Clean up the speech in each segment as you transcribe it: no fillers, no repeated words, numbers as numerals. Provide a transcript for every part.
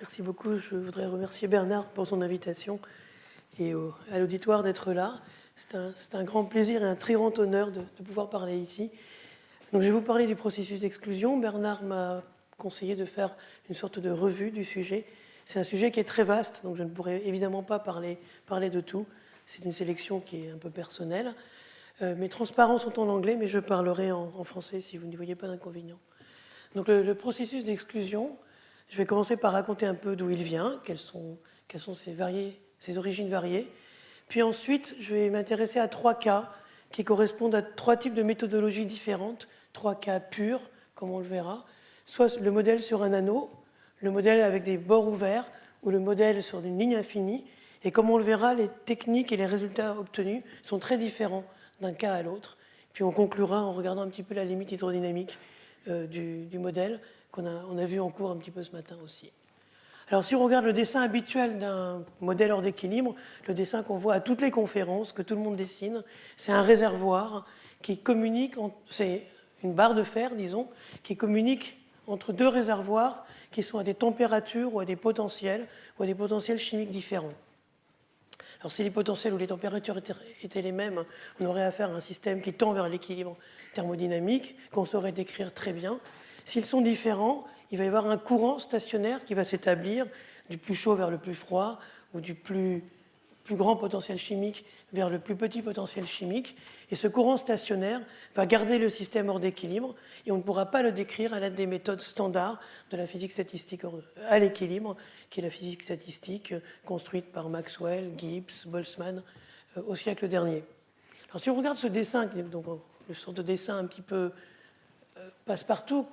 Merci beaucoup. Je voudrais remercier Bernard pour son invitation et à l'auditoire d'être là. C'est un grand plaisir et un très grand honneur de pouvoir parler ici. Donc, je vais vous parler du processus d'exclusion. Bernard m'a conseillé de faire une sorte de revue du sujet. C'est un sujet qui est très vaste, donc je ne pourrai évidemment pas parler de tout. C'est une sélection qui est un peu personnelle. Mes transparents sont en anglais, mais je parlerai en français si vous n'y voyez pas d'inconvénient. Donc, le processus d'exclusion, je vais commencer par raconter un peu d'où il vient, quelles sont ses origines variées. Puis ensuite, je vais m'intéresser à 3 cas qui correspondent à 3 types de méthodologies différentes, 3 cas purs, comme on le verra. Soit le modèle sur un anneau, le modèle avec des bords ouverts, ou le modèle sur une ligne infinie. Et comme on le verra, les techniques et les résultats obtenus sont très différents d'un cas à l'autre. Puis on conclura en regardant un petit peu la limite hydrodynamique du modèle qu'on a vu en cours un petit peu ce matin aussi. Alors si on regarde le dessin habituel d'un modèle hors d'équilibre, le dessin qu'on voit à toutes les conférences, que tout le monde dessine, c'est un réservoir qui communique, c'est une barre de fer, disons, qui communique entre 2 réservoirs qui sont à des températures ou à des potentiels chimiques différents. Alors si les potentiels ou les températures étaient les mêmes, on aurait affaire à un système qui tend vers l'équilibre thermodynamique, qu'on saurait décrire très bien. S'ils sont différents, il va y avoir un courant stationnaire qui va s'établir du plus chaud vers le plus froid ou du plus grand potentiel chimique vers le plus petit potentiel chimique. Et ce courant stationnaire va garder le système hors d'équilibre et on ne pourra pas le décrire à l'aide des méthodes standards de la physique statistique à l'équilibre, qui est la physique statistique construite par Maxwell, Gibbs, Boltzmann au siècle dernier. Alors si on regarde ce dessin, donc le sort de dessin un petit peu passe-partout,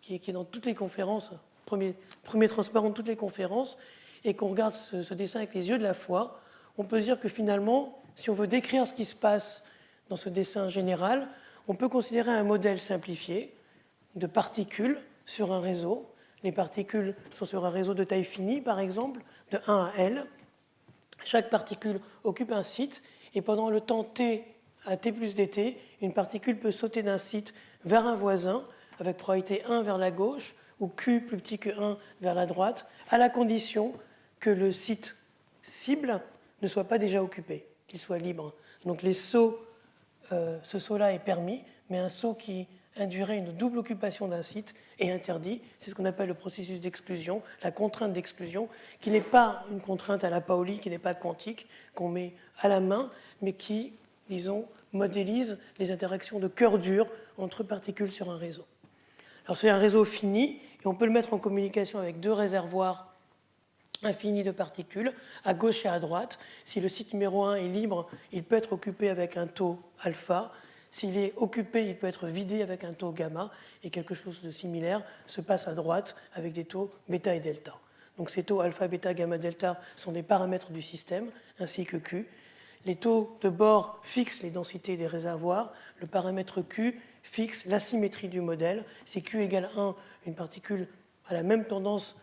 qui est dans toutes les conférences, premier transparent de toutes les conférences, et qu'on regarde ce dessin avec les yeux de la foi, on peut se dire que finalement, si on veut décrire ce qui se passe dans ce dessin général, on peut considérer un modèle simplifié de particules sur un réseau. Les particules sont sur un réseau de taille finie, par exemple, de 1 à L. Chaque particule occupe un site, et pendant le temps t à t plus dt, une particule peut sauter d'un site vers un voisin, avec probabilité 1 vers la gauche, ou q plus petit que 1 vers la droite, à la condition que le site cible ne soit pas déjà occupé, qu'il soit libre. Donc ce saut-là est permis, mais un saut qui induirait une double occupation d'un site est interdit. C'est ce qu'on appelle le processus d'exclusion, la contrainte d'exclusion, qui n'est pas une contrainte à la Pauli, qui n'est pas quantique, qu'on met à la main, mais qui, disons, modélise les interactions de cœur dur entre particules sur un réseau. Alors c'est un réseau fini, et on peut le mettre en communication avec 2 réservoirs infinis de particules, à gauche et à droite. Si le site numéro 1 est libre, il peut être occupé avec un taux alpha. S'il est occupé, il peut être vidé avec un taux gamma. Et quelque chose de similaire se passe à droite avec des taux bêta et delta. Donc ces taux alpha, bêta, gamma, delta sont des paramètres du système, ainsi que Q. Les taux de bord fixent les densités des réservoirs. Le paramètre Q fixe la symétrie du modèle. Si Q égale 1, une particule a la même tendance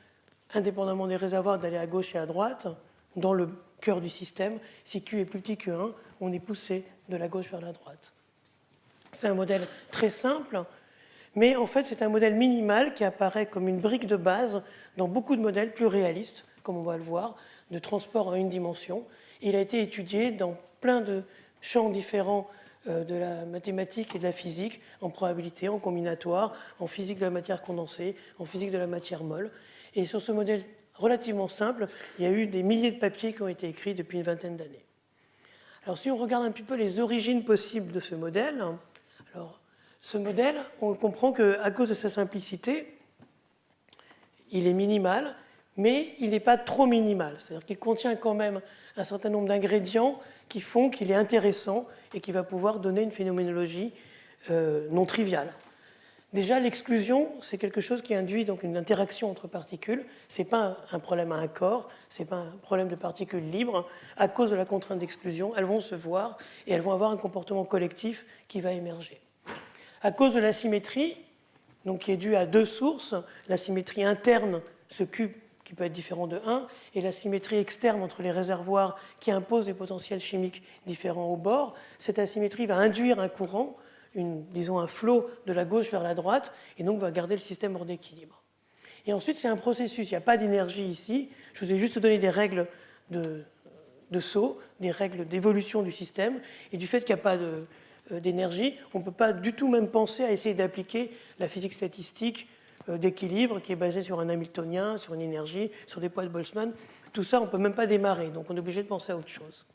indépendamment des réservoirs d'aller à gauche et à droite, dans le cœur du système. Si Q est plus petit que 1, on est poussé de la gauche vers la droite. C'est un modèle très simple, mais en fait c'est un modèle minimal qui apparaît comme une brique de base dans beaucoup de modèles plus réalistes, comme on va le voir, de transport en une dimension. Il a été étudié dans plein de champs différents de la mathématique et de la physique, en probabilité, en combinatoire, en physique de la matière condensée, en physique de la matière molle. Et sur ce modèle relativement simple, il y a eu des milliers de papiers qui ont été écrits depuis une vingtaine d'années. Alors si on regarde un petit peu les origines possibles de ce modèle, alors ce modèle, on comprend qu'à cause de sa simplicité, il est minimal, mais il n'est pas trop minimal. C'est-à-dire qu'il contient quand même un certain nombre d'ingrédients qui font qu'il est intéressant et qui va pouvoir donner une phénoménologie non triviale. Déjà, l'exclusion, c'est quelque chose qui induit donc une interaction entre particules. Ce n'est pas un problème à un corps, ce n'est pas un problème de particules libres. À cause de la contrainte d'exclusion, elles vont se voir et elles vont avoir un comportement collectif qui va émerger. À cause de la symétrie, donc qui est due à 2 sources, la symétrie interne, ce Q qui peut être différent de 1, et la symétrie externe entre les réservoirs qui imposent des potentiels chimiques différents au bord, cette asymétrie va induire un courant, disons un flot de la gauche vers la droite, et donc va garder le système hors d'équilibre. Et ensuite, c'est un processus. Il n'y a pas d'énergie ici. Je vous ai juste donné des règles de saut, des règles d'évolution du système. Et du fait qu'il n'y a pas d'énergie, on ne peut pas du tout même penser à essayer d'appliquer la physique statistique d'équilibre qui est basée sur un Hamiltonien, sur une énergie, sur des poids de Boltzmann. Tout ça, on ne peut même pas démarrer. Donc, on est obligé de penser à autre chose.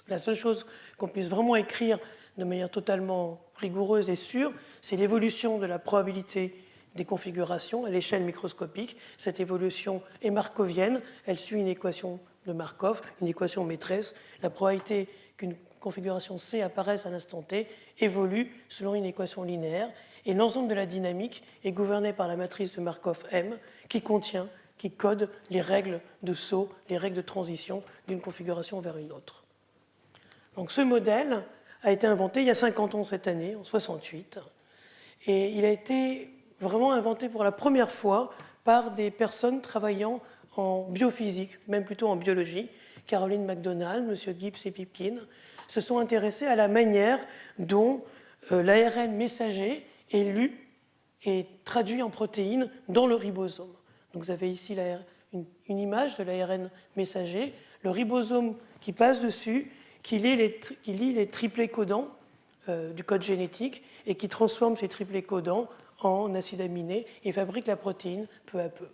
La seule chose qu'on puisse vraiment écrire de manière totalement rigoureuse et sûre, c'est l'évolution de la probabilité des configurations à l'échelle microscopique. Cette évolution est markovienne, elle suit une équation de Markov, une équation maîtresse. La probabilité qu'une configuration C apparaisse à l'instant T évolue selon une équation linéaire, et l'ensemble de la dynamique est gouverné par la matrice de Markov M qui contient, qui code les règles de saut, les règles de transition d'une configuration vers une autre. Donc ce modèle a été inventé il y a 50 ans cette année, en 68, et il a été vraiment inventé pour la première fois par des personnes travaillant en biophysique, même plutôt en biologie. Caroline McDonald, M. Gibbs et Pipkin se sont intéressés à la manière dont l'ARN messager est lu et traduit en protéines dans le ribosome. Donc vous avez ici une image de l'ARN messager, le ribosome qui passe dessus, qui lit les triplés codants du code génétique et qui transforme ces triplés codants en acides aminés et fabrique la protéine peu à peu.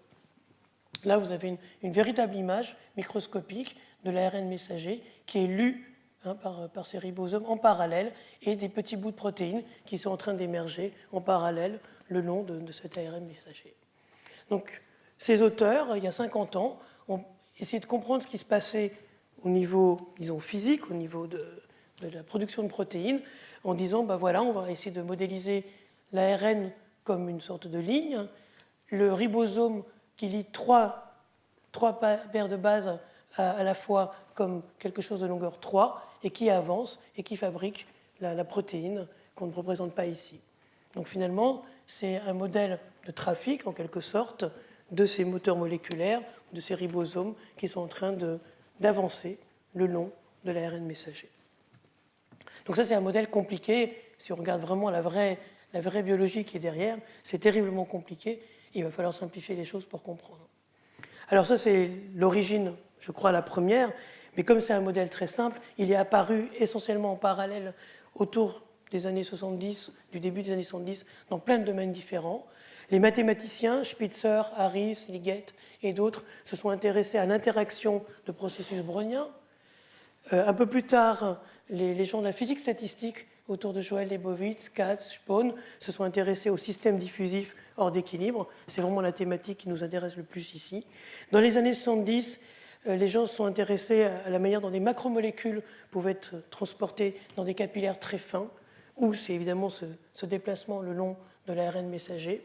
Là, vous avez une véritable image microscopique de l'ARN messager qui est lu par ces ribosomes en parallèle et des petits bouts de protéines qui sont en train d'émerger en parallèle le long de cet ARN messager. Donc, ces auteurs, il y a 50 ans, ont essayé de comprendre ce qui se passait au niveau, disons, physique, au niveau de la production de protéines, en disant, ben voilà, on va essayer de modéliser l'ARN comme une sorte de ligne, le ribosome qui lie trois paires de bases à la fois comme quelque chose de longueur 3 et qui avance et qui fabrique la protéine qu'on ne représente pas ici. Donc finalement, c'est un modèle de trafic, en quelque sorte, de ces moteurs moléculaires, de ces ribosomes qui sont en train d'avancer le long de l'ARN messager. Donc ça, c'est un modèle compliqué. Si on regarde vraiment la vraie biologie qui est derrière, c'est terriblement compliqué. Il va falloir simplifier les choses pour comprendre. Alors ça, c'est l'origine, je crois, la première. Mais comme c'est un modèle très simple, il est apparu essentiellement en parallèle autour des années 70, du début des années 70, dans plein de domaines différents. Les mathématiciens, Spitzer, Harris, Liggett et d'autres, se sont intéressés à l'interaction de processus browniens. Un peu plus tard, les gens de la physique statistique, autour de Joël Lebowitz, Katz, Spohn, se sont intéressés au système diffusif hors d'équilibre. C'est vraiment la thématique qui nous intéresse le plus ici. Dans les années 70, les gens se sont intéressés à la manière dont des macromolécules pouvaient être transportées dans des capillaires très fins, où c'est évidemment ce déplacement le long de l'ARN messager.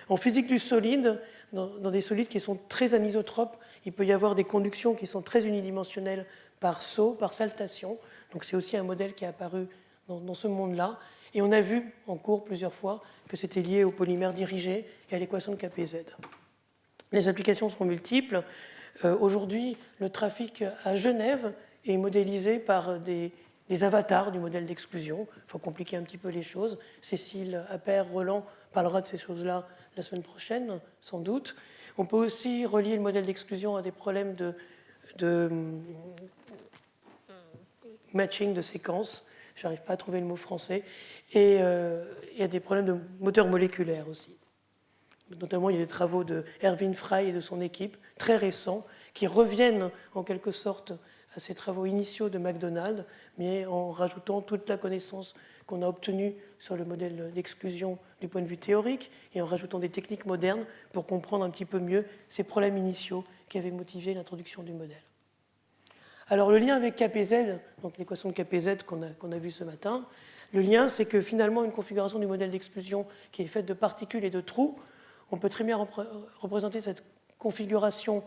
En physique du solide, dans des solides qui sont très anisotropes, il peut y avoir des conductions qui sont très unidimensionnelles par saut, par saltation. Donc c'est aussi un modèle qui est apparu dans ce monde-là. Et on a vu en cours plusieurs fois que c'était lié aux polymères dirigés et à l'équation de KPZ. Les applications seront multiples. Aujourd'hui, le trafic à Genève est modélisé par des avatars du modèle d'exclusion. Il faut compliquer un petit peu les choses. Cécile Appert-Roland parlera de ces choses-là la semaine prochaine, sans doute. On peut aussi relier le modèle d'exclusion à des problèmes de matching de séquences. Je n'arrive pas à trouver le mot français. Et il y a des problèmes de moteurs moléculaires aussi. Notamment, il y a des travaux de Erwin Frey et de son équipe, très récents, qui reviennent en quelque sorte à ces travaux initiaux de McDonald, mais en rajoutant toute la connaissance qu'on a obtenue sur le modèle d'exclusion du point de vue théorique et en rajoutant des techniques modernes pour comprendre un petit peu mieux ces problèmes initiaux qui avaient motivé l'introduction du modèle. Alors le lien avec KPZ, donc l'équation de KPZ qu'on a vue ce matin, le lien c'est que finalement une configuration du modèle d'exclusion qui est faite de particules et de trous, on peut très bien représenter cette configuration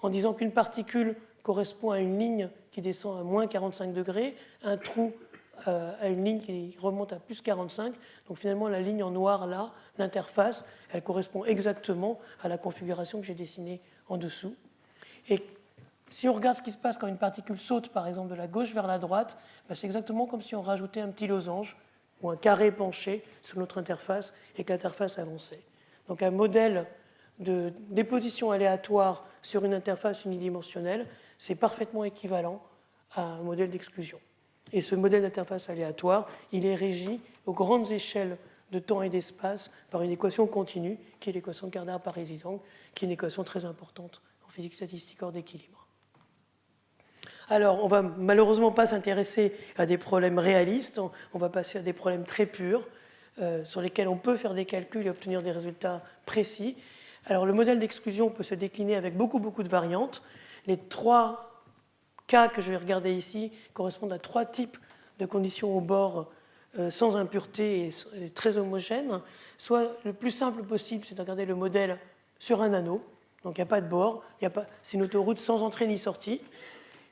en disant qu'une particule correspond à une ligne qui descend à moins 45 degrés, un trou à une ligne qui remonte à plus 45. Donc finalement, la ligne en noir là, l'interface, elle correspond exactement à la configuration que j'ai dessinée en dessous. Et si on regarde ce qui se passe quand une particule saute, par exemple, de la gauche vers la droite, c'est exactement comme si on rajoutait un petit losange ou un carré penché sur notre interface et que l'interface avançait. Donc un modèle de déposition aléatoire sur une interface unidimensionnelle, c'est parfaitement équivalent à un modèle d'exclusion. Et ce modèle d'interface aléatoire, il est régi aux grandes échelles de temps et d'espace par une équation continue, qui est l'équation de Cardar-Parisi-Zhang, qui est une équation très importante en physique statistique hors d'équilibre. Alors, on ne va malheureusement pas s'intéresser à des problèmes réalistes, on va passer à des problèmes très purs, sur lesquels on peut faire des calculs et obtenir des résultats précis. Alors, le modèle d'exclusion peut se décliner avec beaucoup de variantes. Les 3 cas que je vais regarder ici correspondent à 3 types de conditions au bord sans impureté et très homogènes. Soit le plus simple possible, c'est de regarder le modèle sur un anneau. Donc il n'y a pas de bord, c'est une autoroute sans entrée ni sortie.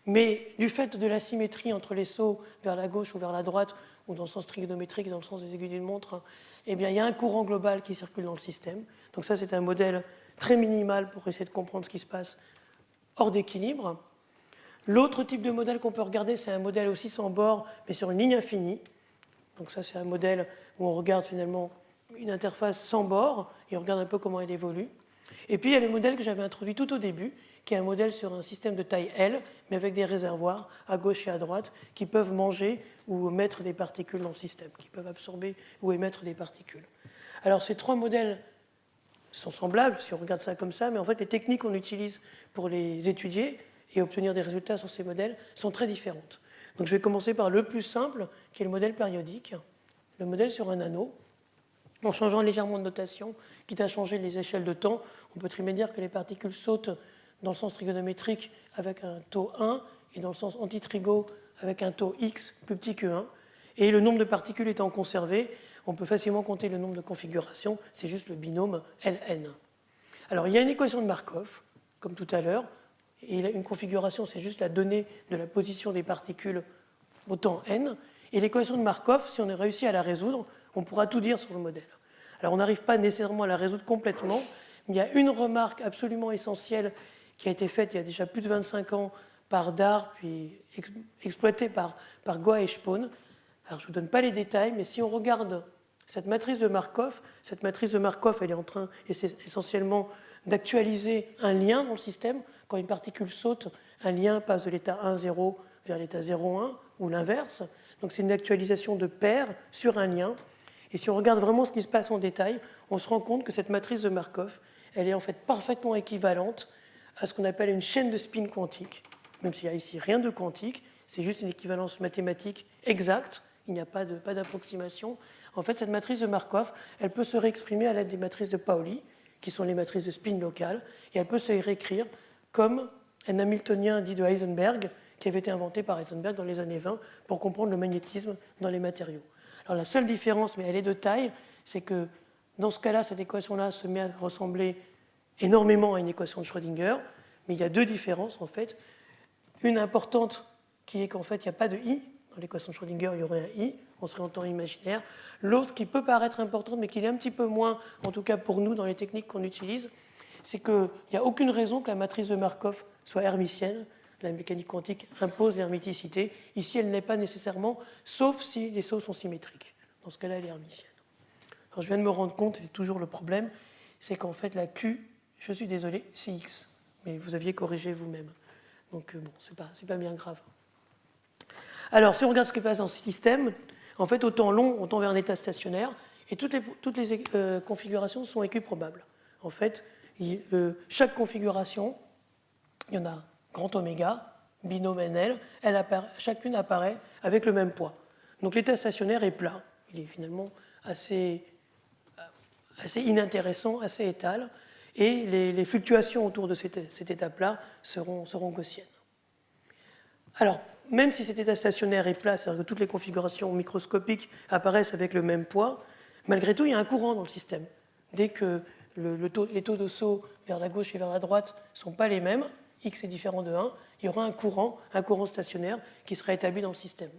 Mais du fait de l'asymétrie entre les sauts vers la gauche ou vers la droite, ou dans le sens trigonométrique, dans le sens des aiguilles d'une montre, eh bien, il y a un courant global qui circule dans le système. Donc ça, c'est un modèle très minimal pour essayer de comprendre ce qui se passe hors d'équilibre. L'autre type de modèle qu'on peut regarder, c'est un modèle aussi sans bord, mais sur une ligne infinie. Donc ça, c'est un modèle où on regarde finalement une interface sans bord, et on regarde un peu comment elle évolue. Et puis, il y a le modèle que j'avais introduit tout au début, qui est un modèle sur un système de taille L, mais avec des réservoirs à gauche et à droite, qui peuvent manger ou mettre des particules dans le système, qui peuvent absorber ou émettre des particules. Alors, ces 3 modèles sont semblables, si on regarde ça comme ça, mais en fait, les techniques qu'on utilise pour les étudier et obtenir des résultats sur ces modèles sont très différentes. Donc, je vais commencer par le plus simple, qui est le modèle périodique, le modèle sur un anneau. En changeant légèrement de notation, quitte à changer les échelles de temps, on peut très bien dire que les particules sautent dans le sens trigonométrique avec un taux 1 et dans le sens antitrigo avec un taux x plus petit que 1. Et le nombre de particules étant conservé, on peut facilement compter le nombre de configurations, c'est juste le binôme Ln. Alors il y a une équation de Markov, comme tout à l'heure, et une configuration, c'est juste la donnée de la position des particules au temps n. Et l'équation de Markov, si on a réussi à la résoudre, on pourra tout dire sur le modèle. Alors on n'arrive pas nécessairement à la résoudre complètement, mais il y a une remarque absolument essentielle qui a été faite il y a déjà plus de 25 ans par Dard, puis exploitée par Goa et Spohn. Alors je ne vous donne pas les détails, mais si on regarde cette matrice de Markov, elle est en train essentiellement d'actualiser un lien dans le système. Quand une particule saute, un lien passe de l'état 1,0 vers l'état 0,1 ou l'inverse. Donc c'est une actualisation de paire sur un lien. Et si on regarde vraiment ce qui se passe en détail, on se rend compte que cette matrice de Markov, elle est en fait parfaitement équivalente à ce qu'on appelle une chaîne de spin quantique, même s'il n'y a ici rien de quantique, c'est juste une équivalence mathématique exacte, il n'y a pas d'approximation. En fait, cette matrice de Markov, elle peut se réexprimer à l'aide des matrices de Pauli, qui sont les matrices de spin locales, et elle peut se réécrire comme un Hamiltonien dit de Heisenberg, qui avait été inventé par Heisenberg dans les années 20 pour comprendre le magnétisme dans les matériaux. Alors la seule différence, mais elle est de taille, c'est que dans ce cas-là, cette équation-là se met à ressembler énormément à une équation de Schrödinger, mais il y a 2 différences en fait. Une importante qui est qu'en fait il n'y a pas de i, dans l'équation de Schrödinger il y aurait un i, on serait en temps imaginaire. L'autre qui peut paraître importante mais qui est un petit peu moins, en tout cas pour nous dans les techniques qu'on utilise, c'est qu'il n'y a aucune raison que la matrice de Markov soit hermitienne. La mécanique quantique impose l'hermiticité. Ici elle n'est pas nécessairement, sauf si les sauts sont symétriques. Dans ce cas-là elle est hermitienne. Alors je viens de me rendre compte, et c'est toujours le problème, c'est qu'en fait la Q, je suis désolé, c'est X. Mais vous aviez corrigé vous-même. Donc bon, c'est pas bien grave. Alors, si on regarde ce qui passe dans ce système, en fait, au temps long, on tend vers un état stationnaire, et toutes les configurations sont équiprobables. En fait, chaque configuration, il y en a grand oméga, binôme NL, chacune apparaît avec le même poids. Donc l'état stationnaire est plat. Il est finalement assez inintéressant, assez étal, et les fluctuations autour de cet état plat seront gaussiennes. Alors, même si cet état stationnaire est plat, c'est-à-dire que toutes les configurations microscopiques apparaissent avec le même poids, malgré tout, il y a un courant dans le système. Dès que les taux de saut vers la gauche et vers la droite ne sont pas les mêmes, x est différent de 1, il y aura un courant stationnaire qui sera établi dans le système.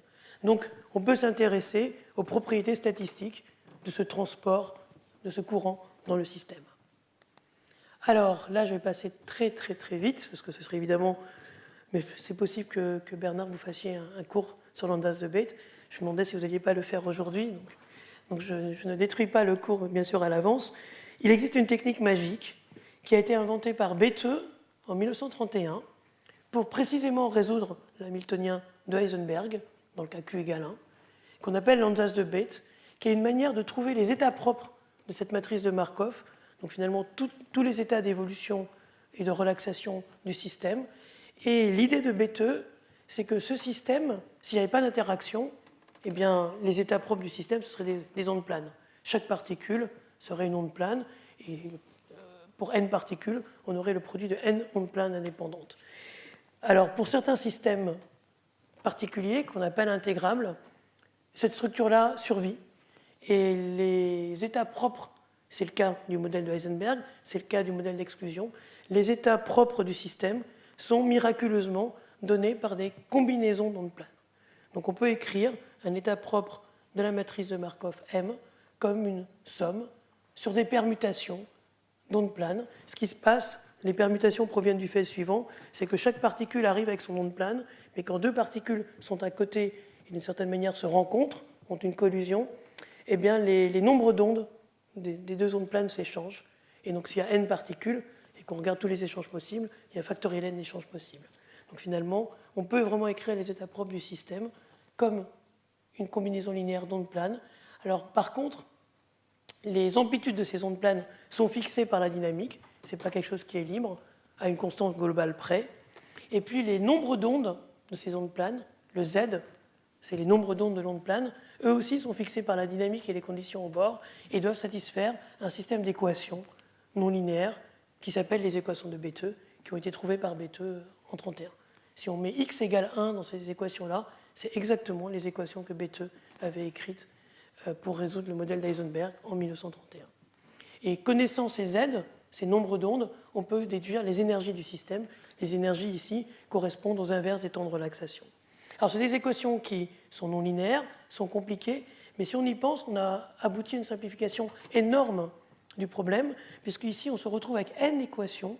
Donc, on peut s'intéresser aux propriétés statistiques de ce transport, de ce courant dans le système. Alors, là, je vais passer très vite, parce que ce serait évidemment... Mais c'est possible que Bernard, vous fassiez un cours sur l'Andaz de Bethe. Je me demandais si vous n'alliez pas le faire aujourd'hui. Donc je ne détruis pas le cours, bien sûr, à l'avance. Il existe une technique magique qui a été inventé par Bethe en 1931 pour précisément résoudre l'hamiltonien de Heisenberg, dans le cas Q égale 1, qu'on appelle l'Ansatz de Bethe, qui est une manière de trouver les états propres de cette matrice de Markov, donc finalement tous les états d'évolution et de relaxation du système. Et l'idée de Bethe, c'est que ce système, s'il n'y avait pas d'interaction, eh bien, les états propres du système, ce seraient des ondes planes. Chaque particule serait une onde plane, et pour n particules, on aurait le produit de n ondes planes indépendantes. Alors, pour certains systèmes particuliers, qu'on appelle intégrables, cette structure-là survit. Et les états propres, c'est le cas du modèle de Heisenberg, c'est le cas du modèle d'exclusion, les états propres du système sont miraculeusement donnés par des combinaisons d'ondes planes. Donc on peut écrire un état propre de la matrice de Markov M comme une somme sur des permutations d'ondes planes. Ce qui se passe, les permutations proviennent du fait suivant, c'est que chaque particule arrive avec son onde plane, mais quand deux particules sont à côté et d'une certaine manière se rencontrent, ont une collision, eh bien les nombres d'ondes des deux ondes planes s'échangent. Et donc s'il y a n particules, et qu'on regarde tous les échanges possibles, il y a factoriel n échanges possibles. Donc finalement, on peut vraiment écrire les états propres du système comme une combinaison linéaire d'ondes planes. Alors par contre, les amplitudes de ces ondes planes sont fixées par la dynamique, ce n'est pas quelque chose qui est libre, à une constante globale près. Et puis les nombres d'ondes de ces ondes planes, le Z, c'est les nombres d'ondes de l'onde plane, eux aussi sont fixés par la dynamique et les conditions au bord et doivent satisfaire un système d'équations non linéaires qui s'appellent les équations de Bethe, qui ont été trouvées par Bethe en 1931. Si on met x égale 1 dans ces équations-là, c'est exactement les équations que Bethe avait écrites pour résoudre le modèle d'Heisenberg en 1931. Et connaissant ces Z, ces nombres d'ondes, on peut déduire les énergies du système. Les énergies ici correspondent aux inverses des temps de relaxation. Alors, c'est des équations qui sont non linéaires, sont compliquées, mais si on y pense, on a abouti à une simplification énorme du problème, puisqu'ici, on se retrouve avec n équations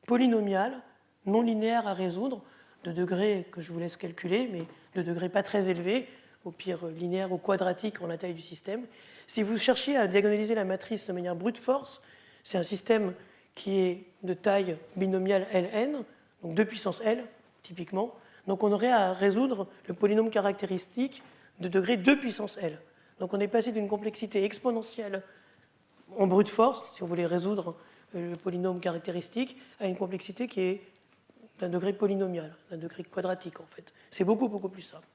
polynomiales, non linéaires à résoudre, de degrés que je vous laisse calculer, mais de degrés pas très élevés, au pire linéaire ou quadratique en la taille du système. Si vous cherchiez à diagonaliser la matrice de manière brute force, c'est un système qui est de taille binomiale Ln, donc 2 puissance L, typiquement. Donc on aurait à résoudre le polynôme caractéristique de degré 2 puissance L. Donc on est passé d'une complexité exponentielle en brute force, si on voulait résoudre le polynôme caractéristique, à une complexité qui est d'un degré polynomial, d'un degré quadratique en fait. C'est beaucoup, beaucoup plus simple.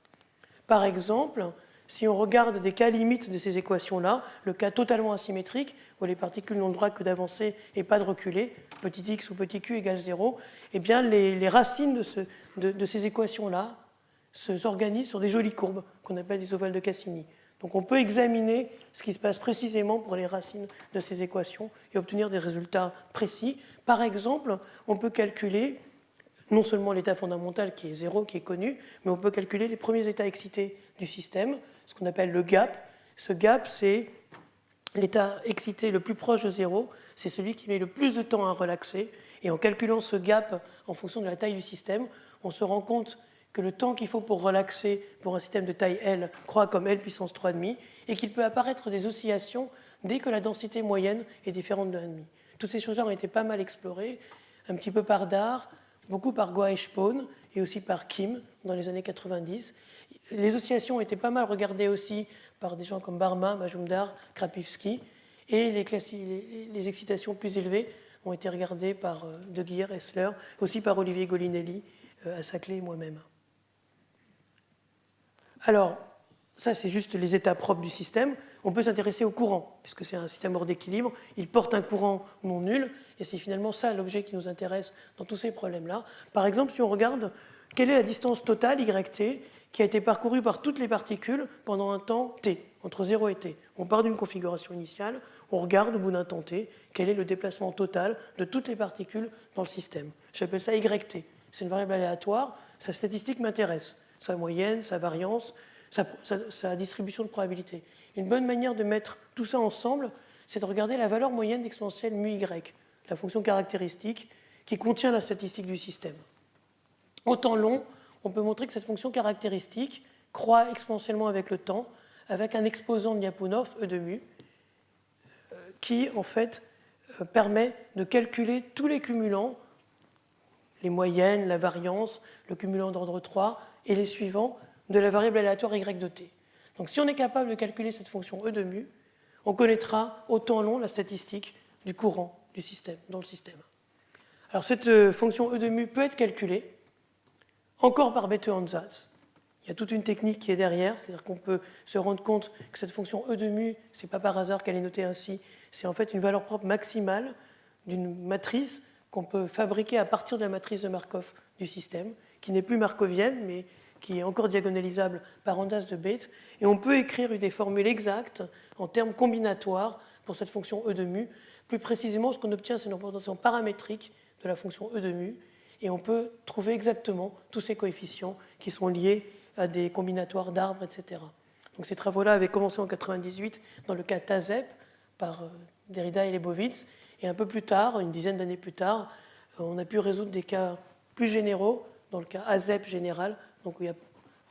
Par exemple, si on regarde des cas limites de ces équations-là, le cas totalement asymétrique, où les particules n'ont le droit que d'avancer et pas de reculer, petit x ou petit q égale 0, eh bien les racines de ces équations-là s'organisent sur des jolies courbes qu'on appelle des ovales de Cassini. Donc on peut examiner ce qui se passe précisément pour les racines de ces équations et obtenir des résultats précis. Par exemple, on peut calculer non seulement l'état fondamental qui est 0, qui est connu, mais on peut calculer les premiers états excités du système, ce qu'on appelle le gap. Ce gap, c'est l'état excité le plus proche de 0, c'est celui qui met le plus de temps à relaxer. Et en calculant ce gap en fonction de la taille du système, on se rend compte que le temps qu'il faut pour relaxer pour un système de taille L croît comme L puissance 3,5 et qu'il peut apparaître des oscillations dès que la densité moyenne est différente de 1,5. Toutes ces choses-là ont été pas mal explorées, un petit peu par Dard, beaucoup par Goa et Spohn et aussi par Kim dans les années 90. Les oscillations ont été pas mal regardées aussi par des gens comme Barma, Majumdar, Krapivsky, et les excitations plus élevées ont été regardées par De Geer, Hessler, aussi par Olivier Golinelli, à Saclay et moi-même. Alors, ça c'est juste les états propres du système. On peut s'intéresser au courant, puisque c'est un système hors d'équilibre, il porte un courant non nul, et c'est finalement ça l'objet qui nous intéresse dans tous ces problèmes-là. Par exemple, si on regarde quelle est la distance totale, YT, qui a été parcourue par toutes les particules pendant un temps t, entre 0 et t. On part d'une configuration initiale, on regarde au bout d'un temps t, quel est le déplacement total de toutes les particules dans le système. J'appelle ça YT. C'est une variable aléatoire, sa statistique m'intéresse, sa moyenne, sa variance, sa distribution de probabilité. Une bonne manière de mettre tout ça ensemble, c'est de regarder la valeur moyenne d'exponentielle mu y, la fonction caractéristique qui contient la statistique du système. Au temps long, on peut montrer que cette fonction caractéristique croît exponentiellement avec le temps, avec un exposant de Lyapunov, E de mu, qui en fait permet de calculer tous les cumulants, les moyennes, la variance, le cumulant d'ordre 3 et les suivants de la variable aléatoire y de t. Donc si on est capable de calculer cette fonction e de mu, on connaîtra au temps long la statistique du courant du système, dans le système. Alors cette fonction e de mu peut être calculée encore par Bethe-Ansatz. Il y a toute une technique qui est derrière, c'est-à-dire qu'on peut se rendre compte que cette fonction e de mu, ce n'est pas par hasard qu'elle est notée ainsi, c'est en fait une valeur propre maximale d'une matrice qu'on peut fabriquer à partir de la matrice de Markov du système, qui n'est plus markovienne, mais qui est encore diagonalisable par Ansatz de Bethe, et on peut écrire des formules exactes en termes combinatoires pour cette fonction e de mu. Plus précisément, ce qu'on obtient, c'est une représentation paramétrique de la fonction e de mu, et on peut trouver exactement tous ces coefficients qui sont liés à des combinatoires d'arbres, etc. Donc ces travaux-là avaient commencé en 1998 dans le cas TAZEP par Derrida et Leibowitz, et un peu plus tard, une dizaine d'années plus tard, on a pu résoudre des cas plus généraux, dans le cas AZEP général, donc où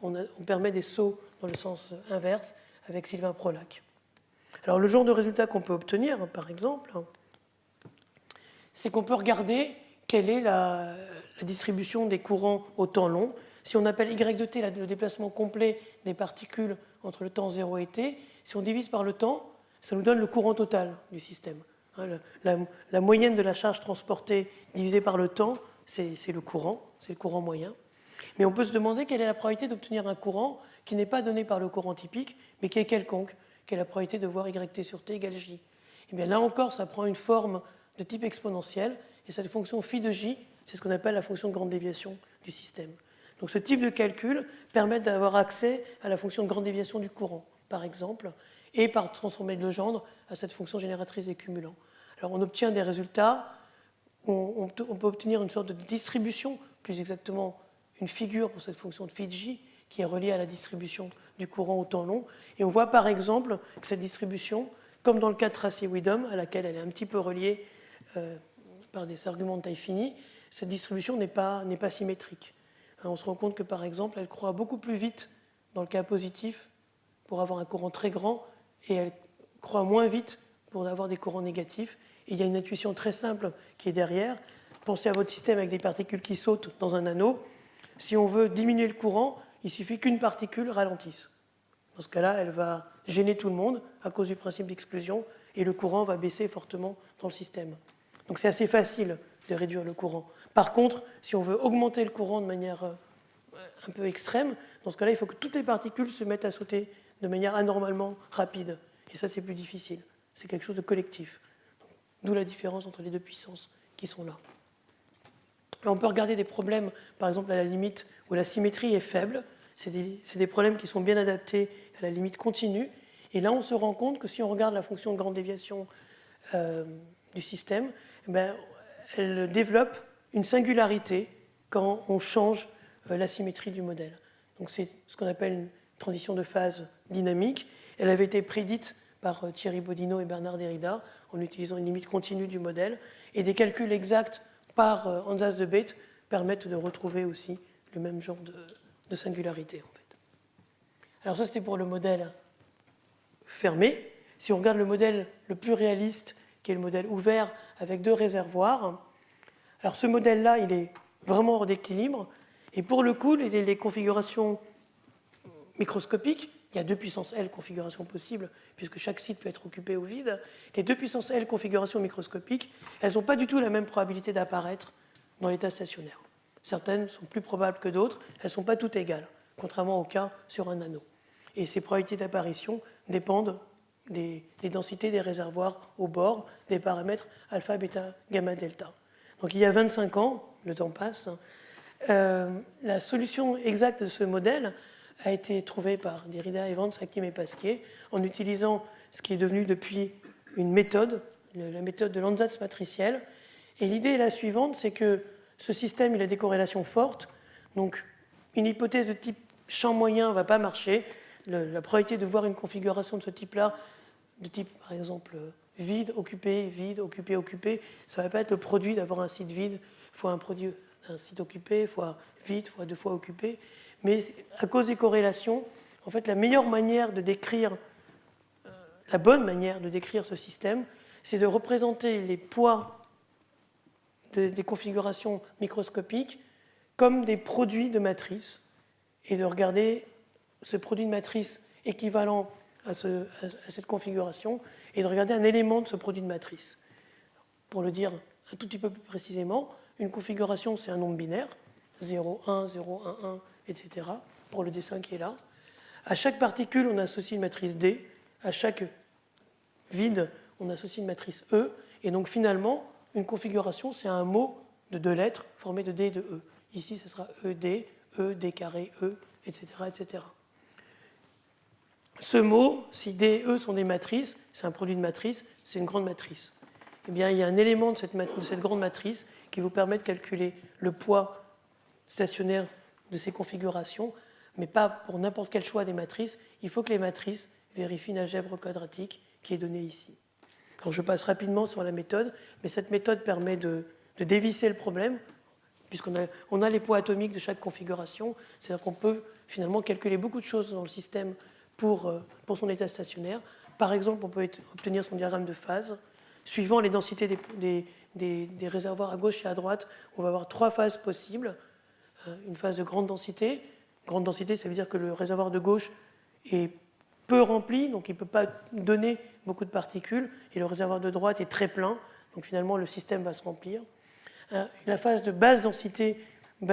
on permet des sauts dans le sens inverse avec Sylvain Prolac. Alors le genre de résultat qu'on peut obtenir, par exemple, c'est qu'on peut regarder quelle est la distribution des courants au temps long. Si on appelle y de t le déplacement complet des particules entre le temps 0 et t, si on divise par le temps, ça nous donne le courant total du système. La moyenne de la charge transportée divisée par le temps, c'est le courant moyen. Mais on peut se demander quelle est la probabilité d'obtenir un courant qui n'est pas donné par le courant typique, mais qui est quelconque, quelle est la probabilité de voir y sur t égale j. Et bien là encore, ça prend une forme de type exponentiel, et cette fonction phi de j, c'est ce qu'on appelle la fonction de grande déviation du système. Donc ce type de calcul permet d'avoir accès à la fonction de grande déviation du courant, par exemple, et par transformer de Legendre à cette fonction génératrice des cumulants. Alors on obtient des résultats, on peut obtenir une sorte de distribution, plus exactement une figure pour cette fonction de phi de j, qui est reliée à la distribution du courant au temps long. Et on voit par exemple que cette distribution, comme dans le cas de Tracy-Widom, à laquelle elle est un petit peu reliée par des arguments de taille finie, cette distribution n'est pas symétrique. On se rend compte que par exemple, elle croît beaucoup plus vite dans le cas positif pour avoir un courant très grand, et elle croît moins vite pour avoir des courants négatifs. Et il y a une intuition très simple qui est derrière. Pensez à votre système avec des particules qui sautent dans un anneau. Si on veut diminuer le courant, il suffit qu'une particule ralentisse. Dans ce cas-là, elle va gêner tout le monde à cause du principe d'exclusion, et le courant va baisser fortement dans le système. Donc c'est assez facile de réduire le courant. Par contre, si on veut augmenter le courant de manière un peu extrême, dans ce cas-là, il faut que toutes les particules se mettent à sauter de manière anormalement rapide. Et ça, c'est plus difficile. C'est quelque chose de collectif. D'où la différence entre les deux puissances qui sont là. On peut regarder des problèmes, par exemple, à la limite où la symétrie est faible. C'est des problèmes qui sont bien adaptés à la limite continue. Et là, on se rend compte que si on regarde la fonction de grande déviation du système, elle développe une singularité quand on change la symétrie du modèle. Donc c'est ce qu'on appelle une transition de phase dynamique. Elle avait été prédite par Thierry Bodino et Bernard Derrida en utilisant une limite continue du modèle. Et des calculs exacts par Ansatz de Bethe permettent de retrouver aussi le même genre de singularité. En fait. Alors ça, c'était pour le modèle fermé. Si on regarde le modèle le plus réaliste, qui est le modèle ouvert avec deux réservoirs, alors ce modèle-là, il est vraiment hors d'équilibre. Et pour le coup, les configurations microscopiques, il y a 2 puissance L configurations possibles, puisque chaque site peut être occupé au vide. Les 2 puissance L configurations microscopiques, elles n'ont pas du tout la même probabilité d'apparaître dans l'état stationnaire. Certaines sont plus probables que d'autres, elles ne sont pas toutes égales, contrairement au cas sur un anneau. Et ces probabilités d'apparition dépendent des densités des réservoirs au bord, des paramètres alpha, bêta, gamma, delta. Donc il y a 25 ans, le temps passe, la solution exacte de ce modèle a été trouvée par Derrida, Evans, Hakim et Pasquier en utilisant ce qui est devenu depuis une méthode, la méthode de l'Ansatz matriciel. Et l'idée est la suivante, c'est que ce système il a des corrélations fortes, donc une hypothèse de type champ moyen ne va pas marcher. La probabilité de voir une configuration de ce type-là, de type par exemple vide, occupé, occupé, ça ne va pas être le produit d'avoir un site vide fois un produit d'un site occupé, fois vide, fois 2 fois occupé. Mais à cause des corrélations, en fait, la meilleure manière de décrire, la bonne manière de décrire ce système, c'est de représenter les poids des configurations microscopiques comme des produits de matrice et de regarder ce produit de matrice équivalent à cette configuration et de regarder un élément de ce produit de matrice. Pour le dire un tout petit peu plus précisément, une configuration, c'est un nombre binaire, 0, 1, 0, 1, 1, etc., pour le dessin qui est là. À chaque particule, on associe une matrice D. À chaque vide, on associe une matrice E. Et donc finalement, une configuration, c'est un mot de 2 lettres formé de D et de E. Ici, ce sera ED, E, D carré, E, etc., etc. Ce mot, si D et E sont des matrices, c'est un produit de matrice, c'est une grande matrice. Eh bien, il y a un élément de cette grande matrice qui vous permet de calculer le poids stationnaire de ces configurations, mais pas pour n'importe quel choix des matrices. Il faut que les matrices vérifient une algèbre quadratique qui est donnée ici. Alors, je passe rapidement sur la méthode, mais cette méthode permet de dévisser le problème, puisqu'on a les poids atomiques de chaque configuration. C'est-à-dire qu'on peut finalement calculer beaucoup de choses dans le système pour son état stationnaire. Par exemple, on peut obtenir son diagramme de phase. Suivant les densités des réservoirs à gauche et à droite, on va avoir 3 phases possibles. Une phase de grande densité. Grande densité, ça veut dire que le réservoir de gauche est peu rempli, donc il ne peut pas donner beaucoup de particules, et le réservoir de droite est très plein, donc finalement le système va se remplir. La phase de basse densité,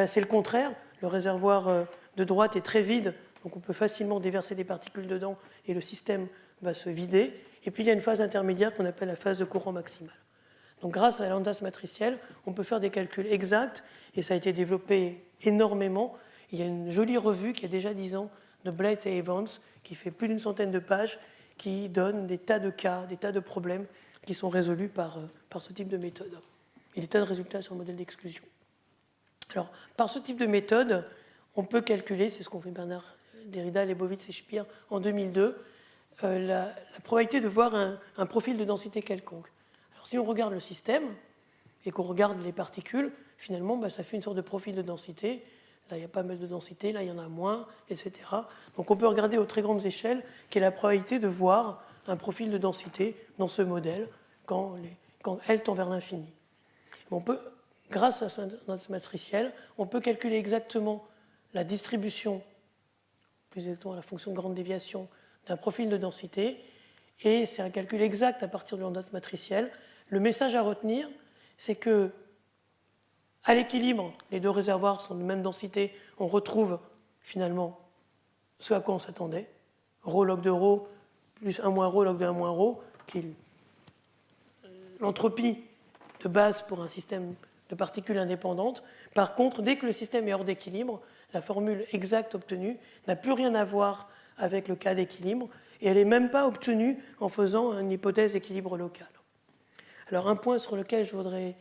c'est le contraire. Le réservoir de droite est très vide, donc on peut facilement déverser des particules dedans, et le système va se vider. Et puis il y a une phase intermédiaire qu'on appelle la phase de courant maximal. Donc grâce à la lambda matricielle, on peut faire des calculs exacts, et ça a été développé énormément. Il y a une jolie revue qui a déjà 10 ans de Blythe et Evans, qui fait plus d'une centaine de pages, qui donne des tas de cas, des tas de problèmes qui sont résolus par ce type de méthode, et des tas de résultats sur le modèle d'exclusion. Alors, par ce type de méthode, on peut calculer, c'est ce qu'ont fait Bernard Derrida, Leibowitz et Speer en 2002, la probabilité de voir un profil de densité quelconque. Alors, si on regarde le système et qu'on regarde les particules, finalement, ça fait une sorte de profil de densité. Là, il y a pas mal de densité, là, il y en a moins, etc. Donc, on peut regarder aux très grandes échelles quelle est la probabilité de voir un profil de densité dans ce modèle quand L tend vers l'infini. On peut, grâce à notre matricielle, on peut calculer exactement la distribution, plus exactement la fonction de grande déviation d'un profil de densité, et c'est un calcul exact à partir de notre matricielle. Le message à retenir, c'est que à l'équilibre, les deux réservoirs sont de même densité, on retrouve finalement ce à quoi on s'attendait, ρ log de ρ plus 1 moins ρ log de 1 moins ρ, qui est l'entropie de base pour un système de particules indépendantes. Par contre, dès que le système est hors d'équilibre, la formule exacte obtenue n'a plus rien à voir avec le cas d'équilibre, et elle n'est même pas obtenue en faisant une hypothèse d'équilibre local. Alors un point sur lequel je voudrais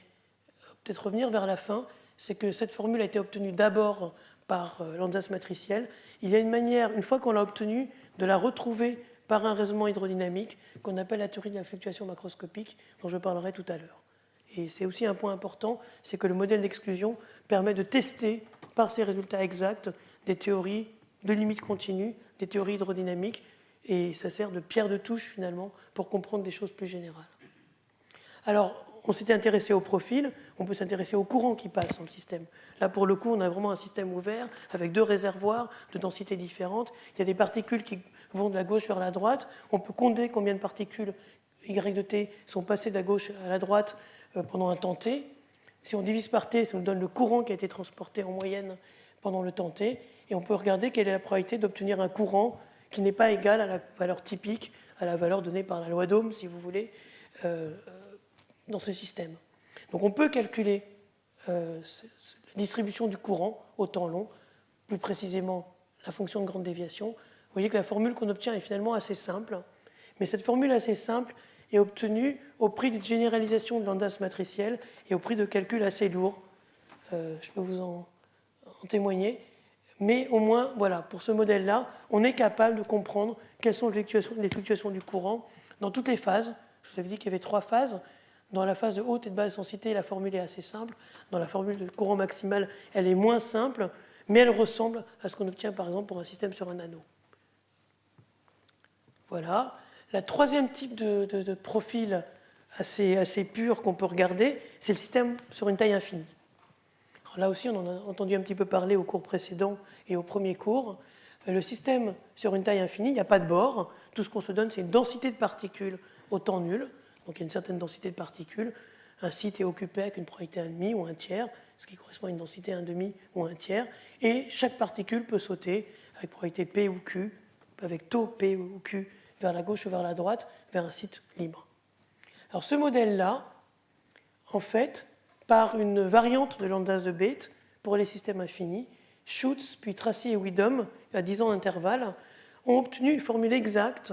peut-être revenir vers la fin, c'est que cette formule a été obtenue d'abord par lambda matricielle. Il y a une manière, une fois qu'on l'a obtenue, de la retrouver par un raisonnement hydrodynamique qu'on appelle la théorie de la fluctuation macroscopique, dont je parlerai tout à l'heure. Et c'est aussi un point important, c'est que le modèle d'exclusion permet de tester par ces résultats exacts des théories de limites continues, des théories hydrodynamiques, et ça sert de pierre de touche finalement pour comprendre des choses plus générales. Alors, on s'était intéressé au profil, on peut s'intéresser au courant qui passe dans le système. Là, pour le coup, on a vraiment un système ouvert avec 2 réservoirs de densités différentes. Il y a des particules qui vont de la gauche vers la droite. On peut compter combien de particules Y de t sont passées de la gauche à la droite pendant un temps t. Si on divise par t, ça nous donne le courant qui a été transporté en moyenne pendant le temps t. Et on peut regarder quelle est la probabilité d'obtenir un courant qui n'est pas égal à la valeur typique, à la valeur donnée par la loi d'Ohm, si vous voulez, dans ce système. Donc on peut calculer la distribution du courant au temps long, plus précisément la fonction de grande déviation. Vous voyez que la formule qu'on obtient est finalement assez simple, mais cette formule assez simple est obtenue au prix d'une généralisation de lambda matricielle et au prix de calculs assez lourds. Je peux vous en témoigner. Mais au moins, voilà, pour ce modèle-là, on est capable de comprendre quelles sont les fluctuations du courant dans toutes les phases. Je vous avais dit qu'il y avait 3 phases. Dans la phase de haute et de basse densité, la formule est assez simple. Dans la formule de courant maximal, elle est moins simple, mais elle ressemble à ce qu'on obtient par exemple pour un système sur un anneau. Voilà. Le troisième type de profil assez pur qu'on peut regarder, c'est le système sur une taille infinie. Alors là aussi, on en a entendu un petit peu parler au cours précédent et au premier cours. Le système sur une taille infinie, il n'y a pas de bord. Tout ce qu'on se donne, c'est une densité de particules au temps nul. Donc il y a une certaine densité de particules. Un site est occupé avec une probabilité 1,5 ou 1 tiers, ce qui correspond à une densité 1,5 ou 1 tiers. Et chaque particule peut sauter avec probabilité P ou Q, avec taux P ou Q vers la gauche ou vers la droite, vers un site libre. Alors ce modèle-là, en fait, par une variante de Landas de Bethe pour les systèmes infinis, Schutz, puis Tracy et Widom, à 10 ans d'intervalle, ont obtenu une formule exacte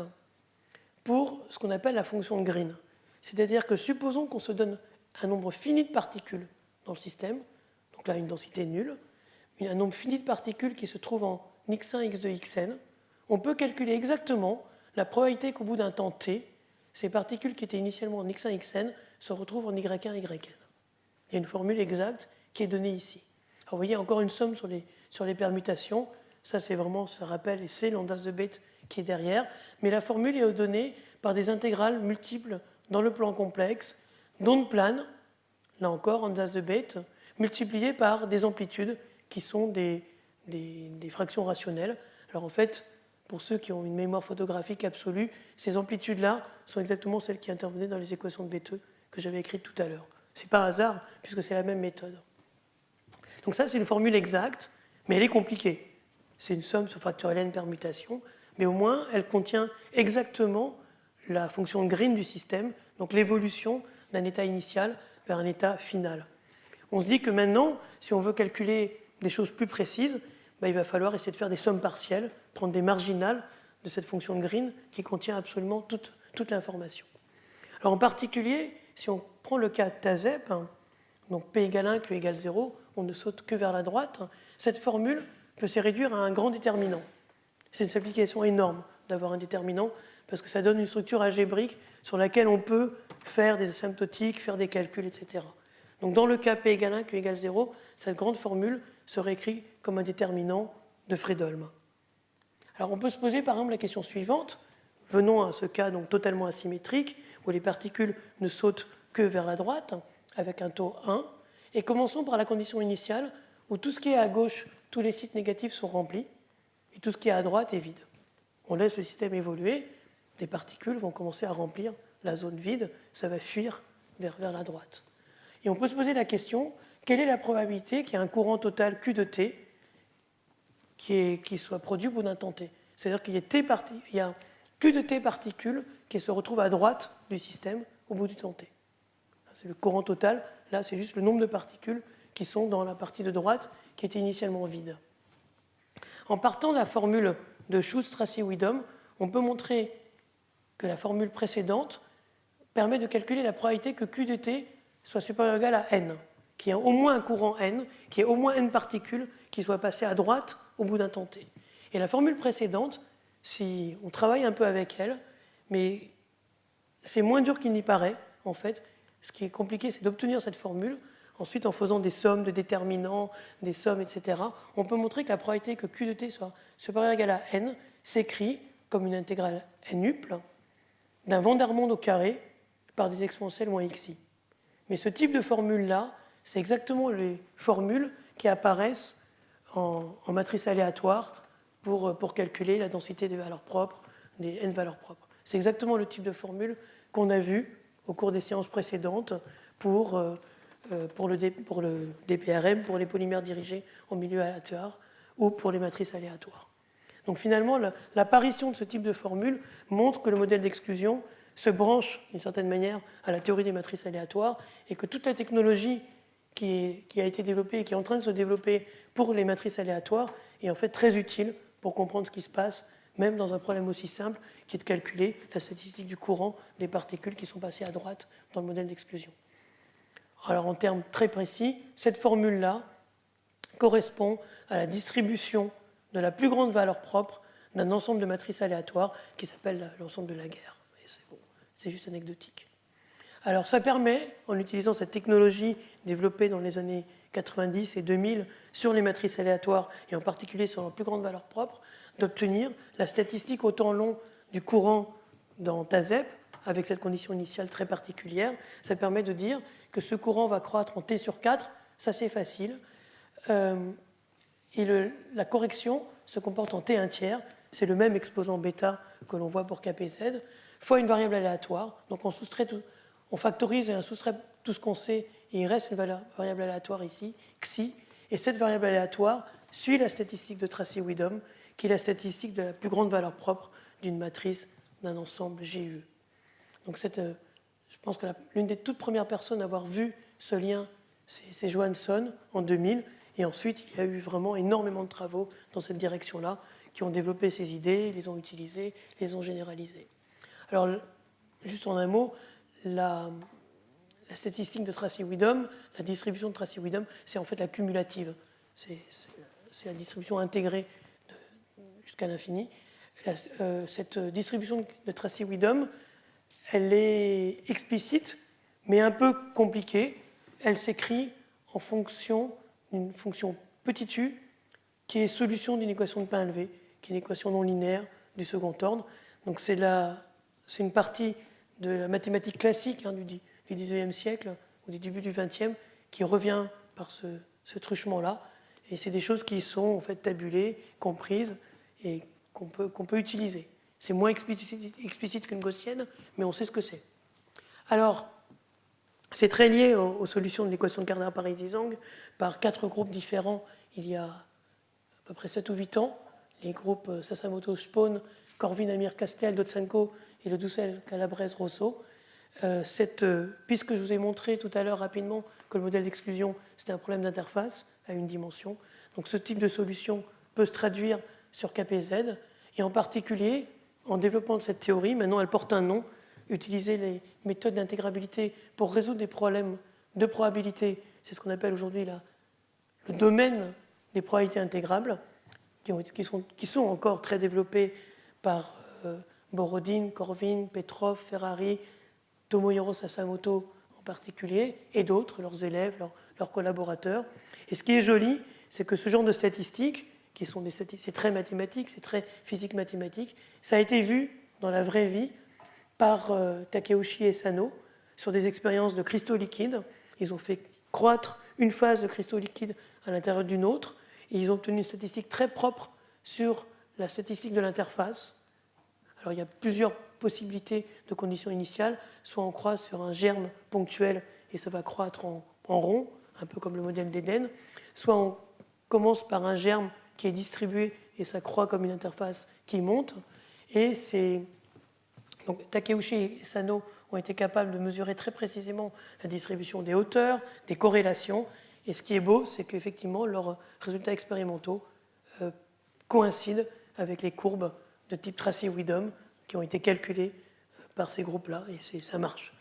pour ce qu'on appelle la fonction de Green. C'est-à-dire que supposons qu'on se donne un nombre fini de particules dans le système, donc là une densité nulle, un nombre fini de particules qui se trouve en x1, x2, xn, on peut calculer exactement la probabilité qu'au bout d'un temps t, ces particules qui étaient initialement en x1, xn se retrouvent en y1, yn. Il y a une formule exacte qui est donnée ici. Alors vous voyez encore une somme sur les permutations. Ça, c'est vraiment, ça rappelle, et c'est Landas de Bethe qui est derrière. Mais la formule est donnée par des intégrales multiples dans le plan complexe, d'ondes planes, là encore, Landas de Bethe, multipliées par des amplitudes qui sont des fractions rationnelles. Alors en fait, pour ceux qui ont une mémoire photographique absolue, ces amplitudes-là sont exactement celles qui intervenaient dans les équations de Bethe que j'avais écrites tout à l'heure. C'est par hasard, puisque c'est la même méthode. Donc ça, c'est une formule exacte, mais elle est compliquée. C'est une somme sur factorielle n permutation, mais au moins, elle contient exactement la fonction de Green du système, donc l'évolution d'un état initial vers un état final. On se dit que maintenant, si on veut calculer des choses plus précises, il va falloir essayer de faire des sommes partielles, prendre des marginales de cette fonction de Green qui contient absolument toute l'information. Alors en particulier, si on prend le cas de Tazep, donc P égale 1, Q égale 0, on ne saute que vers la droite, cette formule peut se réduire à un grand déterminant. C'est une simplification énorme d'avoir un déterminant parce que ça donne une structure algébrique sur laquelle on peut faire des asymptotiques, faire des calculs, etc. Donc dans le cas P égale 1, Q égale 0, cette grande formule serait écrite comme un déterminant de Fredholm. Alors on peut se poser par exemple la question suivante. Venons à ce cas donc totalement asymétrique où les particules ne sautent que vers la droite avec un taux 1 et commençons par la condition initiale où tout ce qui est à gauche, tous les sites négatifs sont remplis et tout ce qui est à droite est vide. On laisse le système évoluer, les particules vont commencer à remplir la zone vide, ça va fuir vers la droite. Et on peut se poser la question, quelle est la probabilité qu'il y ait un courant total Q de T qui soit produit au bout d'un temps T? C'est-à-dire qu'il y a Q de T particules qui se retrouvent à droite du système au bout du temps T. C'est le courant total, là c'est juste le nombre de particules qui sont dans la partie de droite qui était initialement vide. En partant de la formule de Schutz, Tracy, Widom, on peut montrer que la formule précédente permet de calculer la probabilité que Q de T soit supérieur ou égal à n, qu'il y ait au moins un courant n, qu'il y ait au moins n particules qui soient passées à droite au bout d'un temps t. Et la formule précédente, si on travaille un peu avec elle, mais c'est moins dur qu'il n'y paraît, en fait. Ce qui est compliqué, c'est d'obtenir cette formule. Ensuite, en faisant des sommes de déterminants, des sommes, etc., on peut montrer que la probabilité que Q de T soit supérieur ou égal à n s'écrit comme une intégrale n-uple d'un Vandermonde au carré par des exponentielles moins xi. Mais ce type de formule-là, c'est exactement les formules qui apparaissent en matrice aléatoire pour calculer la densité des valeurs propres, des n valeurs propres. C'est exactement le type de formule qu'on a vu au cours des séances précédentes pour le DPRM, pour les polymères dirigés en milieu aléatoire ou pour les matrices aléatoires. Donc finalement, l'apparition de ce type de formule montre que le modèle d'exclusion se branche d'une certaine manière à la théorie des matrices aléatoires et que toute la technologie qui a été développée et qui est en train de se développer pour les matrices aléatoires est en fait très utile pour comprendre ce qui se passe, même dans un problème aussi simple qui est de calculer la statistique du courant des particules qui sont passées à droite dans le modèle d'exclusion. Alors en termes très précis, cette formule-là correspond à la distribution de la plus grande valeur propre d'un ensemble de matrices aléatoires qui s'appelle l'ensemble de Laguerre. C'est juste anecdotique. Alors ça permet, en utilisant cette technologie développée dans les années 90 et 2000 sur les matrices aléatoires et en particulier sur leur plus grande valeur propre, d'obtenir la statistique au temps long du courant dans Tazep avec cette condition initiale très particulière, ça permet de dire que ce courant va croître en T sur 4, ça c'est facile. Et la correction se comporte en T1 tiers, c'est le même exposant bêta que l'on voit pour KPZ, fois une variable aléatoire. Donc on factorise et on soustrait tout ce qu'on sait, et il reste une variable aléatoire ici, xi, et cette variable aléatoire suit la statistique de Tracy-Widom, qui est la statistique de la plus grande valeur propre d'une matrice d'un ensemble GUE. Donc je pense que l'une des toutes premières personnes à avoir vu ce lien, c'est Johansson en 2000, et ensuite il y a eu vraiment énormément de travaux dans cette direction-là qui ont développé ces idées, les ont utilisées, les ont généralisées. Alors, juste en un mot, la statistique de Tracy-Widom, la distribution de Tracy-Widom, c'est en fait la cumulative. C'est la distribution intégrée jusqu'à l'infini. Cette distribution de Tracy-Widom, elle est explicite, mais un peu compliquée. Elle s'écrit en fonction d'une fonction petit u qui est solution d'une équation de Pain-Levé, qui est une équation non linéaire du second ordre. Donc c'est une partie de la mathématique classique du XIXe siècle ou du début du XXe qui revient par ce truchement-là. Et c'est des choses qui sont en fait tabulées, comprises et qu'on peut utiliser. C'est moins explicite qu'une gaussienne, mais on sait ce que c'est. Alors, c'est très lié aux solutions de l'équation de Gardner-Parisi-Zhang par 4 groupes différents il y a à peu près 7 ou 8 ans. Les groupes Sasamoto, Spohn, Corvin, Amir, Castel, Dotsenko et le Dussel, Calabrese, Rosso. Puisque je vous ai montré tout à l'heure rapidement que le modèle d'exclusion, c'était un problème d'interface à une dimension. Donc ce type de solution peut se traduire sur KPZ, et en particulier, en développant cette théorie, maintenant elle porte un nom, utiliser les méthodes d'intégrabilité pour résoudre des problèmes de probabilité, c'est ce qu'on appelle aujourd'hui le domaine des probabilités intégrables, qui sont encore très développés par Borodin, Corvin, Petrov, Ferrari, Tomohiro Sasamoto en particulier, et d'autres, leurs élèves, leurs collaborateurs. Et ce qui est joli, c'est que ce genre de statistiques, c'est très mathématique, c'est très physique-mathématique, ça a été vu dans la vraie vie par Takeuchi et Sano sur des expériences de cristaux liquides. Ils ont fait croître une phase de cristaux liquides à l'intérieur d'une autre, et ils ont obtenu une statistique très propre sur la statistique de l'interface. Alors il y a plusieurs possibilités de conditions initiales, soit on croise sur un germe ponctuel et ça va croître en rond, un peu comme le modèle d'Eden, soit on commence par un germe qui est distribué et ça croît comme une interface qui monte. Et donc Takeuchi et Sano ont été capables de mesurer très précisément la distribution des hauteurs, des corrélations. Et ce qui est beau, c'est qu'effectivement, leurs résultats expérimentaux coïncident avec les courbes de type Tracy-Widom qui ont été calculées par ces groupes-là. Et ça marche.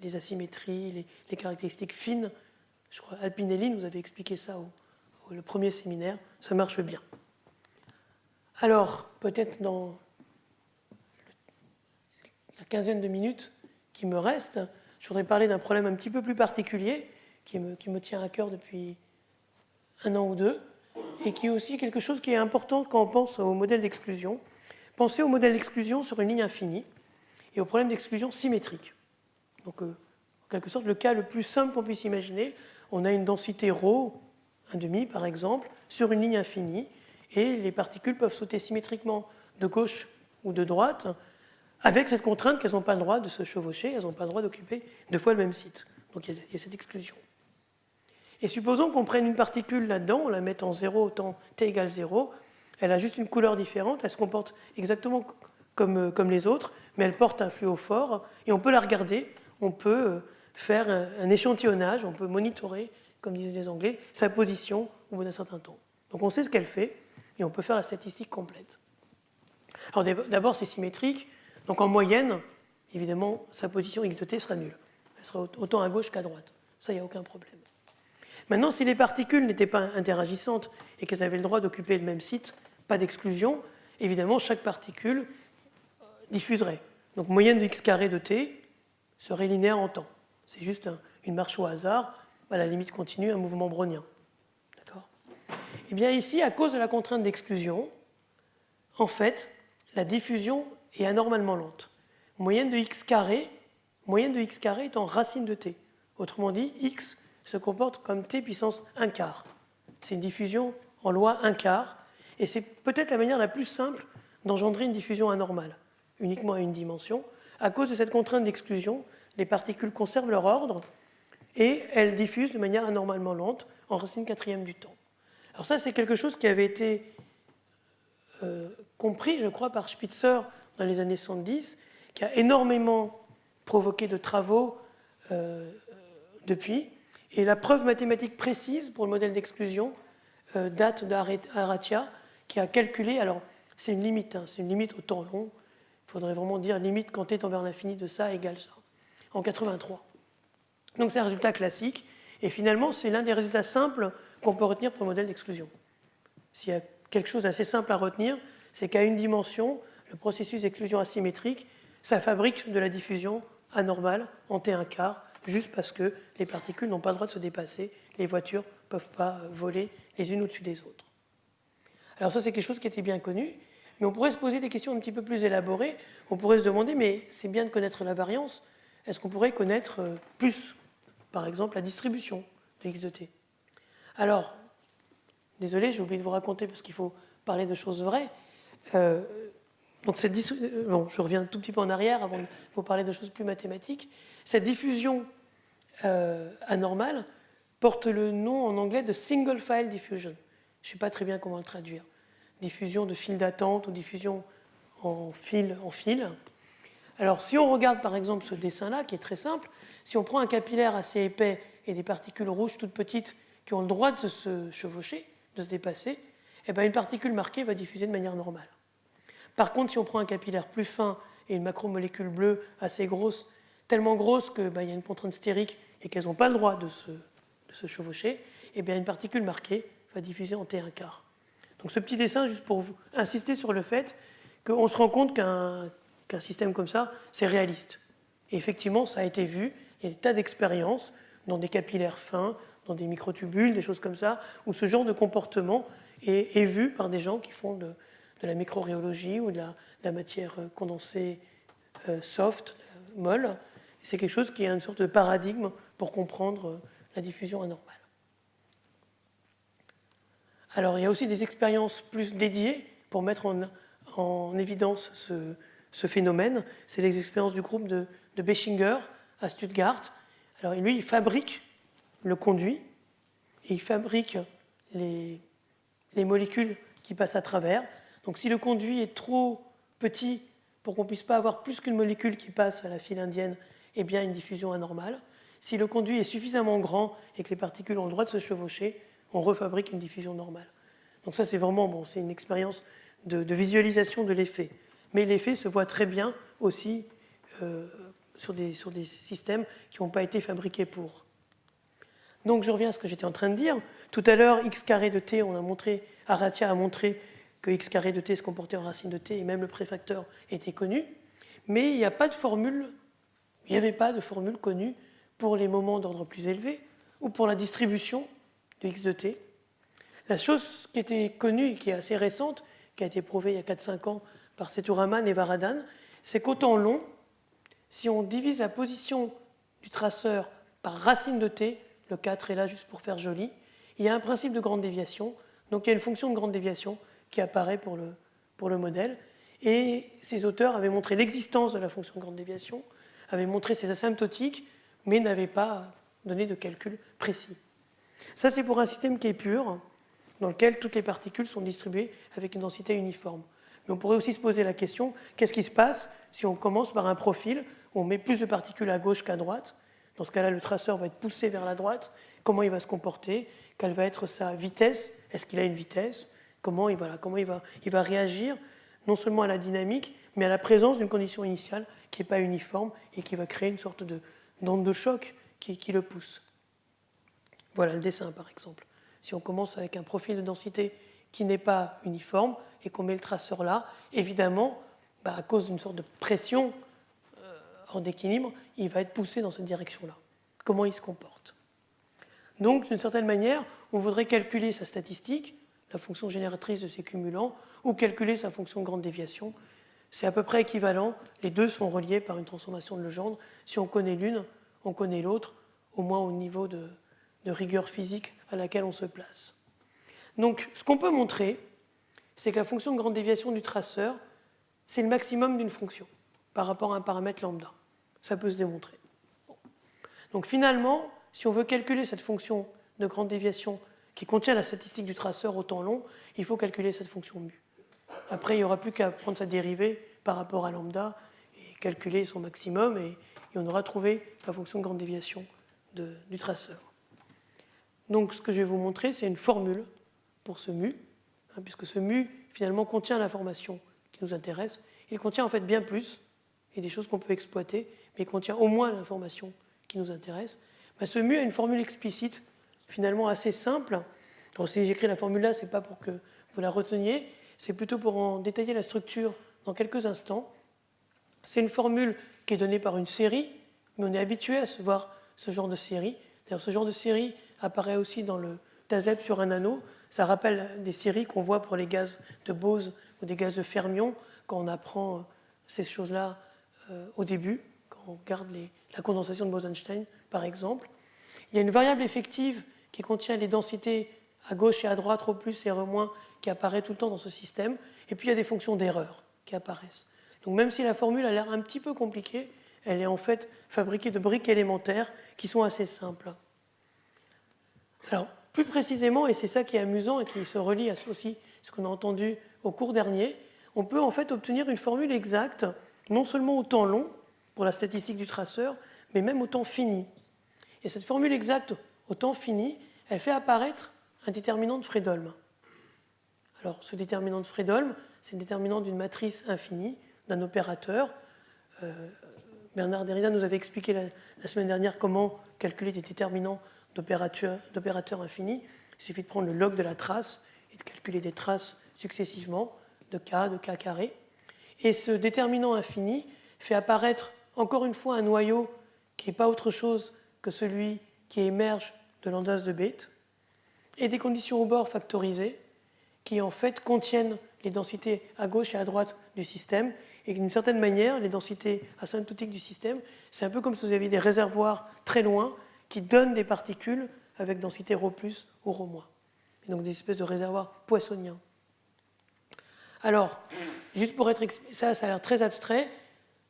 Les asymétries, les caractéristiques fines. Je crois Alpinelli nous avait expliqué ça le premier séminaire. Ça marche bien. Alors, peut-être dans la quinzaine de minutes qui me restent, je voudrais parler d'un problème un petit peu plus particulier qui me tient à cœur depuis 1 an ou 2 et qui est aussi quelque chose qui est important quand on pense au modèle d'exclusion. Pensez au modèle d'exclusion sur une ligne infinie et au problème d'exclusion symétrique. Donc, en quelque sorte, le cas le plus simple qu'on puisse imaginer, on a une densité ρ, 1,5 par exemple, sur une ligne infinie, et les particules peuvent sauter symétriquement de gauche ou de droite, avec cette contrainte qu'elles n'ont pas le droit de se chevaucher, elles n'ont pas le droit d'occuper 2 fois le même site. Donc il y a cette exclusion. Et supposons qu'on prenne une particule là-dedans, on la mette en 0 temps t égale 0, elle a juste une couleur différente, elle se comporte exactement comme les autres, mais elle porte un fluophore, et on peut la regarder, on peut faire un échantillonnage, on peut monitorer, comme disent les Anglais, sa position au bout d'un certain temps. Donc on sait ce qu'elle fait, et on peut faire la statistique complète. Alors d'abord, c'est symétrique, donc en moyenne, évidemment, sa position x de t sera nulle. Elle sera autant à gauche qu'à droite. Ça, il n'y a aucun problème. Maintenant, si les particules n'étaient pas interagissantes et qu'elles avaient le droit d'occuper le même site, pas d'exclusion, évidemment, chaque particule diffuserait. Donc, moyenne de x carré de t serait linéaire en temps. C'est juste une marche au hasard, à la limite continue, un mouvement brownien. D'accord ? Et bien ici, à cause de la contrainte d'exclusion, en fait, la diffusion est anormalement lente. moyenne de x carré étant racine de t. Autrement dit, x se comporte comme t puissance 1 quart. C'est une diffusion en loi 1 quart, et c'est peut-être la manière la plus simple d'engendrer une diffusion anormale, uniquement à une dimension. À cause de cette contrainte d'exclusion, les particules conservent leur ordre et elles diffusent de manière anormalement lente en racine quatrième du temps. Alors ça, c'est quelque chose qui avait été compris, je crois, par Spitzer dans les années 70, qui a énormément provoqué de travaux depuis. Et la preuve mathématique précise pour le modèle d'exclusion date d'Aratia, qui a calculé, alors c'est une limite, hein, c'est une limite au temps long, il faudrait vraiment dire limite quand t tend vers l'infini de ça égale ça, en 83. Donc c'est un résultat classique, et finalement c'est l'un des résultats simples qu'on peut retenir pour le modèle d'exclusion. S'il y a quelque chose d'assez simple à retenir, c'est qu'à une dimension, le processus d'exclusion asymétrique, ça fabrique de la diffusion anormale en T1 quart, juste parce que les particules n'ont pas le droit de se dépasser, les voitures ne peuvent pas voler les unes au-dessus des autres. Alors ça, c'est quelque chose qui était bien connu, mais on pourrait se poser des questions un petit peu plus élaborées. On pourrait se demander, mais c'est bien de connaître la variance, est-ce qu'on pourrait connaître plus, par exemple, la distribution de x de t? Alors, désolé, j'ai oublié de vous raconter parce qu'il faut parler de choses vraies. Donc je reviens un tout petit peu en arrière avant de vous parler de choses plus mathématiques. Cette diffusion anormale porte le nom en anglais de single file diffusion. Je ne sais pas très bien comment le traduire. Diffusion de fil d'attente ou diffusion en fil en fil. Alors si on regarde par exemple ce dessin-là, qui est très simple, si on prend un capillaire assez épais et des particules rouges toutes petites qui ont le droit de se chevaucher, de se dépasser, eh bien, une particule marquée va diffuser de manière normale. Par contre, si on prend un capillaire plus fin et une macromolécule bleue assez grosse, tellement grosse qu'il y a une contrainte stérique et qu'elles n'ont pas le droit de se chevaucher, eh bien, une particule marquée va diffuser en T1 quart. Donc ce petit dessin, juste pour vous insister sur le fait qu'on se rend compte qu'un système comme ça, c'est réaliste. Et effectivement, ça a été vu, il y a des tas d'expériences dans des capillaires fins, dans des microtubules, des choses comme ça, où ce genre de comportement est vu par des gens qui font de la microrhéologie ou de la matière condensée soft, molle. C'est quelque chose qui est une sorte de paradigme pour comprendre la diffusion anormale. Alors, il y a aussi des expériences plus dédiées pour mettre en évidence ce phénomène. C'est les expériences du groupe de Beschinger à Stuttgart. Alors, lui, il fabrique le conduit et il fabrique les molécules qui passent à travers. Donc, si le conduit est trop petit pour qu'on ne puisse pas avoir plus qu'une molécule qui passe à la file indienne, eh bien, une diffusion anormale. Si le conduit est suffisamment grand et que les particules ont le droit de se chevaucher, on refabrique une diffusion normale. Donc ça, c'est vraiment c'est une expérience de visualisation de l'effet. Mais l'effet se voit très bien aussi sur des systèmes qui n'ont pas été fabriqués pour. Donc je reviens à ce que j'étais en train de dire. Tout à l'heure, x carré de t, Aratia a montré que x carré de t se comportait en racine de t, et même le préfacteur était connu. Mais il n'y avait pas de formule connue pour les moments d'ordre plus élevé ou pour la distribution de x de t. La chose qui était connue et qui est assez récente, qui a été prouvée il y a 4-5 ans par Sethuraman et Varadhan, c'est qu'au temps long, si on divise la position du traceur par racine de t, le 4 est là juste pour faire joli, il y a un principe de grande déviation, donc il y a une fonction de grande déviation qui apparaît pour le modèle, et ces auteurs avaient montré l'existence de la fonction de grande déviation, avaient montré ses asymptotiques, mais n'avaient pas donné de calcul précis. Ça, c'est pour un système qui est pur, dans lequel toutes les particules sont distribuées avec une densité uniforme. Mais on pourrait aussi se poser la question, qu'est-ce qui se passe si on commence par un profil où on met plus de particules à gauche qu'à droite? Dans ce cas-là, le traceur va être poussé vers la droite. Comment il va se comporter? Quelle va être sa vitesse? Est-ce qu'il a une vitesse? Comment il va réagir non seulement à la dynamique, mais à la présence d'une condition initiale qui n'est pas uniforme et qui va créer une sorte d'onde de choc qui le pousse. Voilà le dessin, par exemple. Si on commence avec un profil de densité qui n'est pas uniforme et qu'on met le traceur là, évidemment, à cause d'une sorte de pression hors d'équilibre, il va être poussé dans cette direction-là. Comment il se comporte? Donc, d'une certaine manière, on voudrait calculer sa statistique, la fonction génératrice de ces cumulants, ou calculer sa fonction de grande déviation c'est à peu près équivalent. Les deux sont reliés par une transformation de Legendre. Si on connaît l'une, on connaît l'autre, au moins au niveau de rigueur physique à laquelle on se place. Donc, ce qu'on peut montrer, c'est que la fonction de grande déviation du traceur, c'est le maximum d'une fonction par rapport à un paramètre lambda. Ça peut se démontrer. Donc finalement, si on veut calculer cette fonction de grande déviation qui contient la statistique du traceur au temps long, il faut calculer cette fonction mu. Après, il n'y aura plus qu'à prendre sa dérivée par rapport à lambda et calculer son maximum, et on aura trouvé la fonction de grande déviation du traceur. Donc ce que je vais vous montrer, c'est une formule pour ce mu, puisque ce mu, finalement, contient l'information qui nous intéresse. Il contient en fait bien plus, et des choses qu'on peut exploiter, mais il contient au moins l'information qui nous intéresse. Ce mu a une formule explicite, finalement assez simple. Alors, si j'écris la formule là, ce n'est pas pour que vous la reteniez, c'est plutôt pour en détailler la structure dans quelques instants. C'est une formule qui est donnée par une série, mais on est habitué à se voir ce genre de série. D'ailleurs, ce genre de série apparaît aussi dans le TASEB sur un anneau. Ça rappelle des séries qu'on voit pour les gaz de Bose ou des gaz de fermion quand on apprend ces choses-là au début, quand on regarde la condensation de Bose-Einstein, par exemple. Il y a une variable effective qui contient les densités à gauche et à droite, ρ plus et ρ-, qui apparaît tout le temps dans ce système. Et puis il y a des fonctions d'erreur qui apparaissent. Donc même si la formule a l'air un petit peu compliquée, elle est en fait fabriquée de briques élémentaires qui sont assez simples. Alors, plus précisément, et c'est ça qui est amusant et qui se relie à aussi ce qu'on a entendu au cours dernier, on peut en fait obtenir une formule exacte, non seulement au temps long, pour la statistique du traceur, mais même au temps fini. Et cette formule exacte au temps fini, elle fait apparaître un déterminant de Fredholm. Alors, ce déterminant de Fredholm, c'est le déterminant d'une matrice infinie, d'un opérateur. Bernard Derrida nous avait expliqué la semaine dernière comment calculer des déterminants d'opérateurs infinis. Il suffit de prendre le log de la trace et de calculer des traces successivement de k carré. Et ce déterminant infini fait apparaître encore une fois un noyau qui n'est pas autre chose que celui qui émerge de l'Andaz de Bethe, et des conditions au bord factorisées qui en fait contiennent les densités à gauche et à droite du système, et d'une certaine manière, les densités asymptotiques du système, c'est un peu comme si vous aviez des réservoirs très loin qui donnent des particules avec densité ρ plus ou ρ-. Et donc des espèces de réservoirs poissoniens. Alors, juste pour être ça a l'air très abstrait.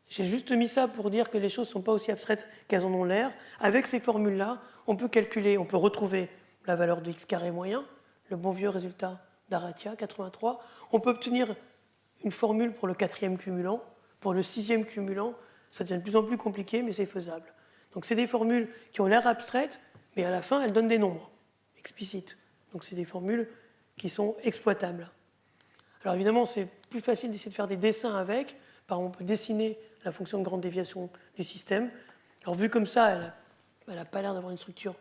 J'ai juste mis ça pour dire que les choses ne sont pas aussi abstraites qu'elles en ont l'air. Avec ces formules-là, on peut calculer, on peut retrouver la valeur de x carré moyen, le bon vieux résultat d'Aratia, 83. On peut obtenir une formule pour le 4e cumulant. Pour le 6e cumulant, ça devient de plus en plus compliqué, mais c'est faisable. Donc c'est des formules qui ont l'air abstraites, mais à la fin, elles donnent des nombres explicites. Donc c'est des formules qui sont exploitables. Alors évidemment, c'est plus facile d'essayer de faire des dessins avec. Par exemple, on peut dessiner la fonction de grande déviation du système. Alors vu comme ça, elle n'a pas l'air d'avoir une structure.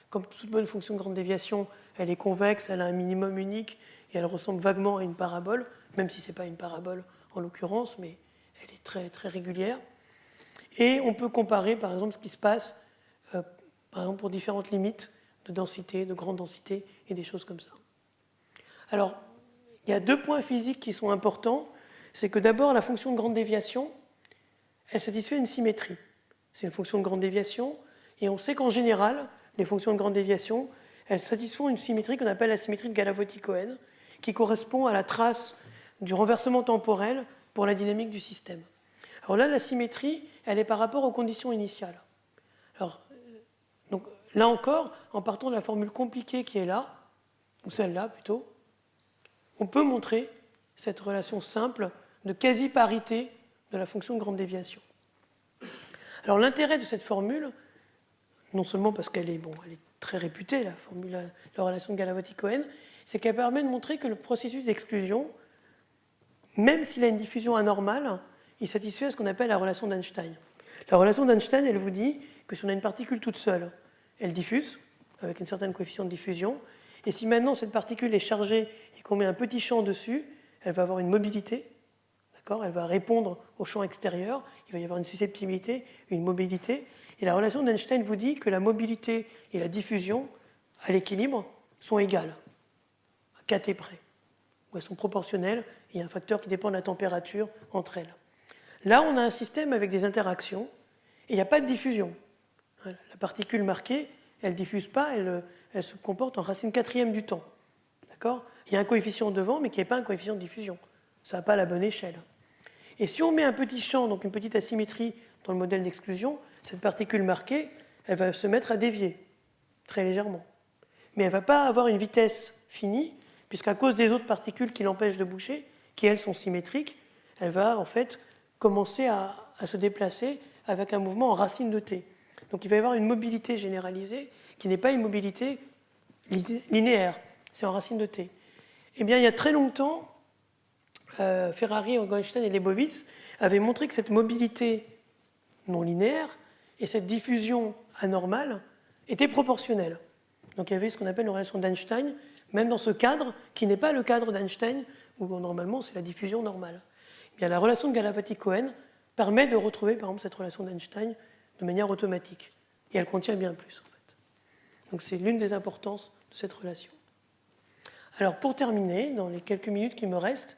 Comme toute bonne fonction de grande déviation, elle est convexe, elle a un minimum unique et elle ressemble vaguement à une parabole, même si ce n'est pas une parabole en l'occurrence, mais elle est très, très régulière. Et on peut comparer par exemple ce qui se passe par exemple, pour différentes limites de densité, de grande densité et des choses comme ça. Alors, il y a deux points physiques qui sont importants. C'est que d'abord, la fonction de grande déviation, elle satisfait une symétrie. C'est une fonction de grande déviation, et on sait qu'en général, les fonctions de grande déviation, elles satisfont une symétrie qu'on appelle la symétrie de Galavotti-Cohen, qui correspond à la trace du renversement temporel pour la dynamique du système. Alors là, la symétrie, elle est par rapport aux conditions initiales. Alors, donc, là encore, en partant de la formule compliquée qui est là, ou celle-là plutôt, on peut montrer cette relation simple de quasi-parité de la fonction de grande déviation. Alors l'intérêt de cette formule, non seulement parce qu'elle est, elle est très réputée, la relation de Galavotti-Cohen, c'est qu'elle permet de montrer que le processus d'exclusion, même s'il a une diffusion anormale, il satisfait ce qu'on appelle la relation d'Einstein. La relation d'Einstein, elle vous dit que si on a une particule toute seule, elle diffuse, avec une certaine coefficient de diffusion, et si maintenant cette particule est chargée et qu'on met un petit champ dessus, elle va avoir une mobilité, d'accord ? Elle va répondre au champ extérieur, il va y avoir une susceptibilité, une mobilité, et la relation d'Einstein vous dit que la mobilité et la diffusion, à l'équilibre, sont égales, à kT près. où elles sont proportionnelles, et il y a un facteur qui dépend de la température entre elles. Là, on a un système avec des interactions, et il n'y a pas de diffusion. La particule marquée, elle ne diffuse pas, elle se comporte en racine quatrième du temps. D'accord ? Il y a un coefficient devant, mais qui n'est pas un coefficient de diffusion. Ça n'a pas la bonne échelle. Et si on met un petit champ, donc une petite asymétrie dans le modèle d'exclusion, cette particule marquée, elle va se mettre à dévier, très légèrement. Mais elle ne va pas avoir une vitesse finie, puisqu'à cause des autres particules qui l'empêchent de bouger, qui elles sont symétriques, elle va en fait commencer à se déplacer avec un mouvement en racine de t. Donc il va y avoir une mobilité généralisée qui n'est pas une mobilité linéaire, c'est en racine de t. Eh bien, il y a très longtemps, Ferrari, Engelstein et Leibowitz avaient montré que cette mobilité non linéaire et cette diffusion anormale étaient proportionnelles. Donc il y avait ce qu'on appelle une relation d'Einstein, même dans ce cadre qui n'est pas le cadre d'Einstein, où normalement c'est la diffusion normale. Eh bien, la relation de Galavati-Cohen permet de retrouver par exemple cette relation d'Einstein de manière automatique. Et elle contient bien plus en fait. Donc c'est l'une des importances de cette relation. Alors pour terminer, dans les quelques minutes qui me restent,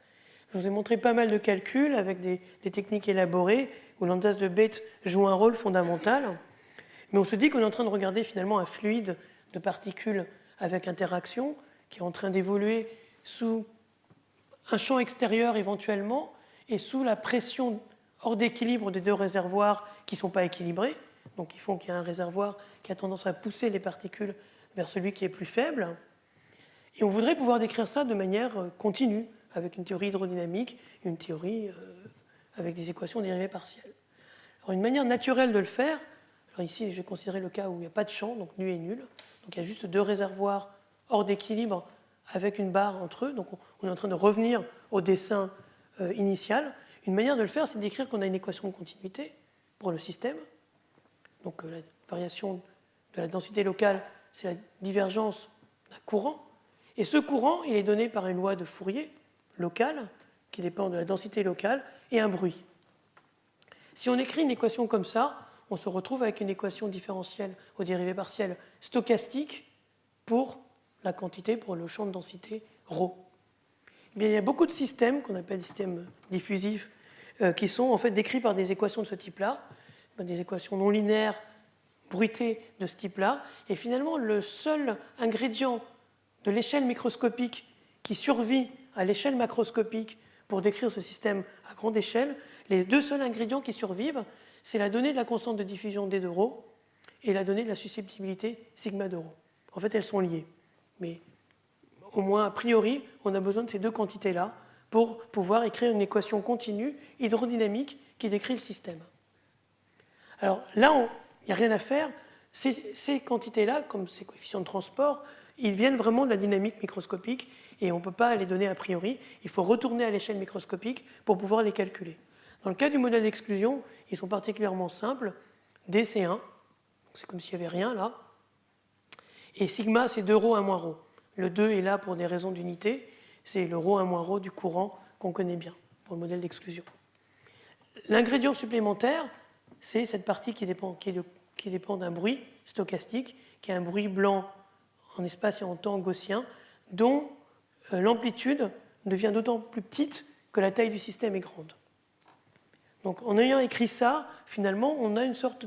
je vous ai montré pas mal de calculs avec des techniques élaborées où l'entase de Bethe joue un rôle fondamental. Mais on se dit qu'on est en train de regarder finalement un fluide de particules avec interaction qui est en train d'évoluer sous un champ extérieur éventuellement et sous la pression hors d'équilibre des deux réservoirs qui ne sont pas équilibrés. Donc ils font qu'il y a un réservoir qui a tendance à pousser les particules vers celui qui est plus faible. Et on voudrait pouvoir décrire ça de manière continue, avec une théorie hydrodynamique, une théorie avec des équations dérivées partielles. Alors une manière naturelle de le faire, alors ici je vais considérer le cas où il n'y a pas de champ, donc nu et nul, donc il y a juste deux réservoirs hors d'équilibre avec une barre entre eux, donc on est en train de revenir au dessin initial. Une manière de le faire, c'est d'écrire qu'on a une équation de continuité pour le système, donc la variation de la densité locale, c'est la divergence d'un courant. Et ce courant, il est donné par une loi de Fourier locale, qui dépend de la densité locale, et un bruit. Si on écrit une équation comme ça, on se retrouve avec une équation différentielle aux dérivées partielles stochastique pour la quantité, pour le champ de densité ρ. Eh bien, il y a beaucoup de systèmes, qu'on appelle systèmes diffusifs, qui sont en fait décrits par des équations de ce type-là, des équations non linéaires bruitées de ce type-là. Et finalement, le seul ingrédient de l'échelle microscopique qui survit à l'échelle macroscopique pour décrire ce système à grande échelle, les deux seuls ingrédients qui survivent, c'est la donnée de la constante de diffusion d de ρ et la donnée de la susceptibilité sigma de ρ. En fait, elles sont liées. Mais au moins, a priori, on a besoin de ces deux quantités-là pour pouvoir écrire une équation continue hydrodynamique qui décrit le système. Alors là, il n'y a rien à faire. Ces quantités-là, comme ces coefficients de transport, ils viennent vraiment de la dynamique microscopique et on ne peut pas les donner a priori. Il faut retourner à l'échelle microscopique pour pouvoir les calculer. Dans le cas du modèle d'exclusion, ils sont particulièrement simples. D, c'est 1. C'est comme s'il n'y avait rien là. Et sigma, c'est 2 ρ, 1 moins ρ. Le 2 est là pour des raisons d'unité. C'est le ρ, 1 moins ρ du courant qu'on connaît bien pour le modèle d'exclusion. L'ingrédient supplémentaire, c'est cette partie qui dépend d'un bruit stochastique, qui est un bruit blanc en espace et en temps gaussien, dont l'amplitude devient d'autant plus petite que la taille du système est grande. Donc en ayant écrit ça, finalement, on a une sorte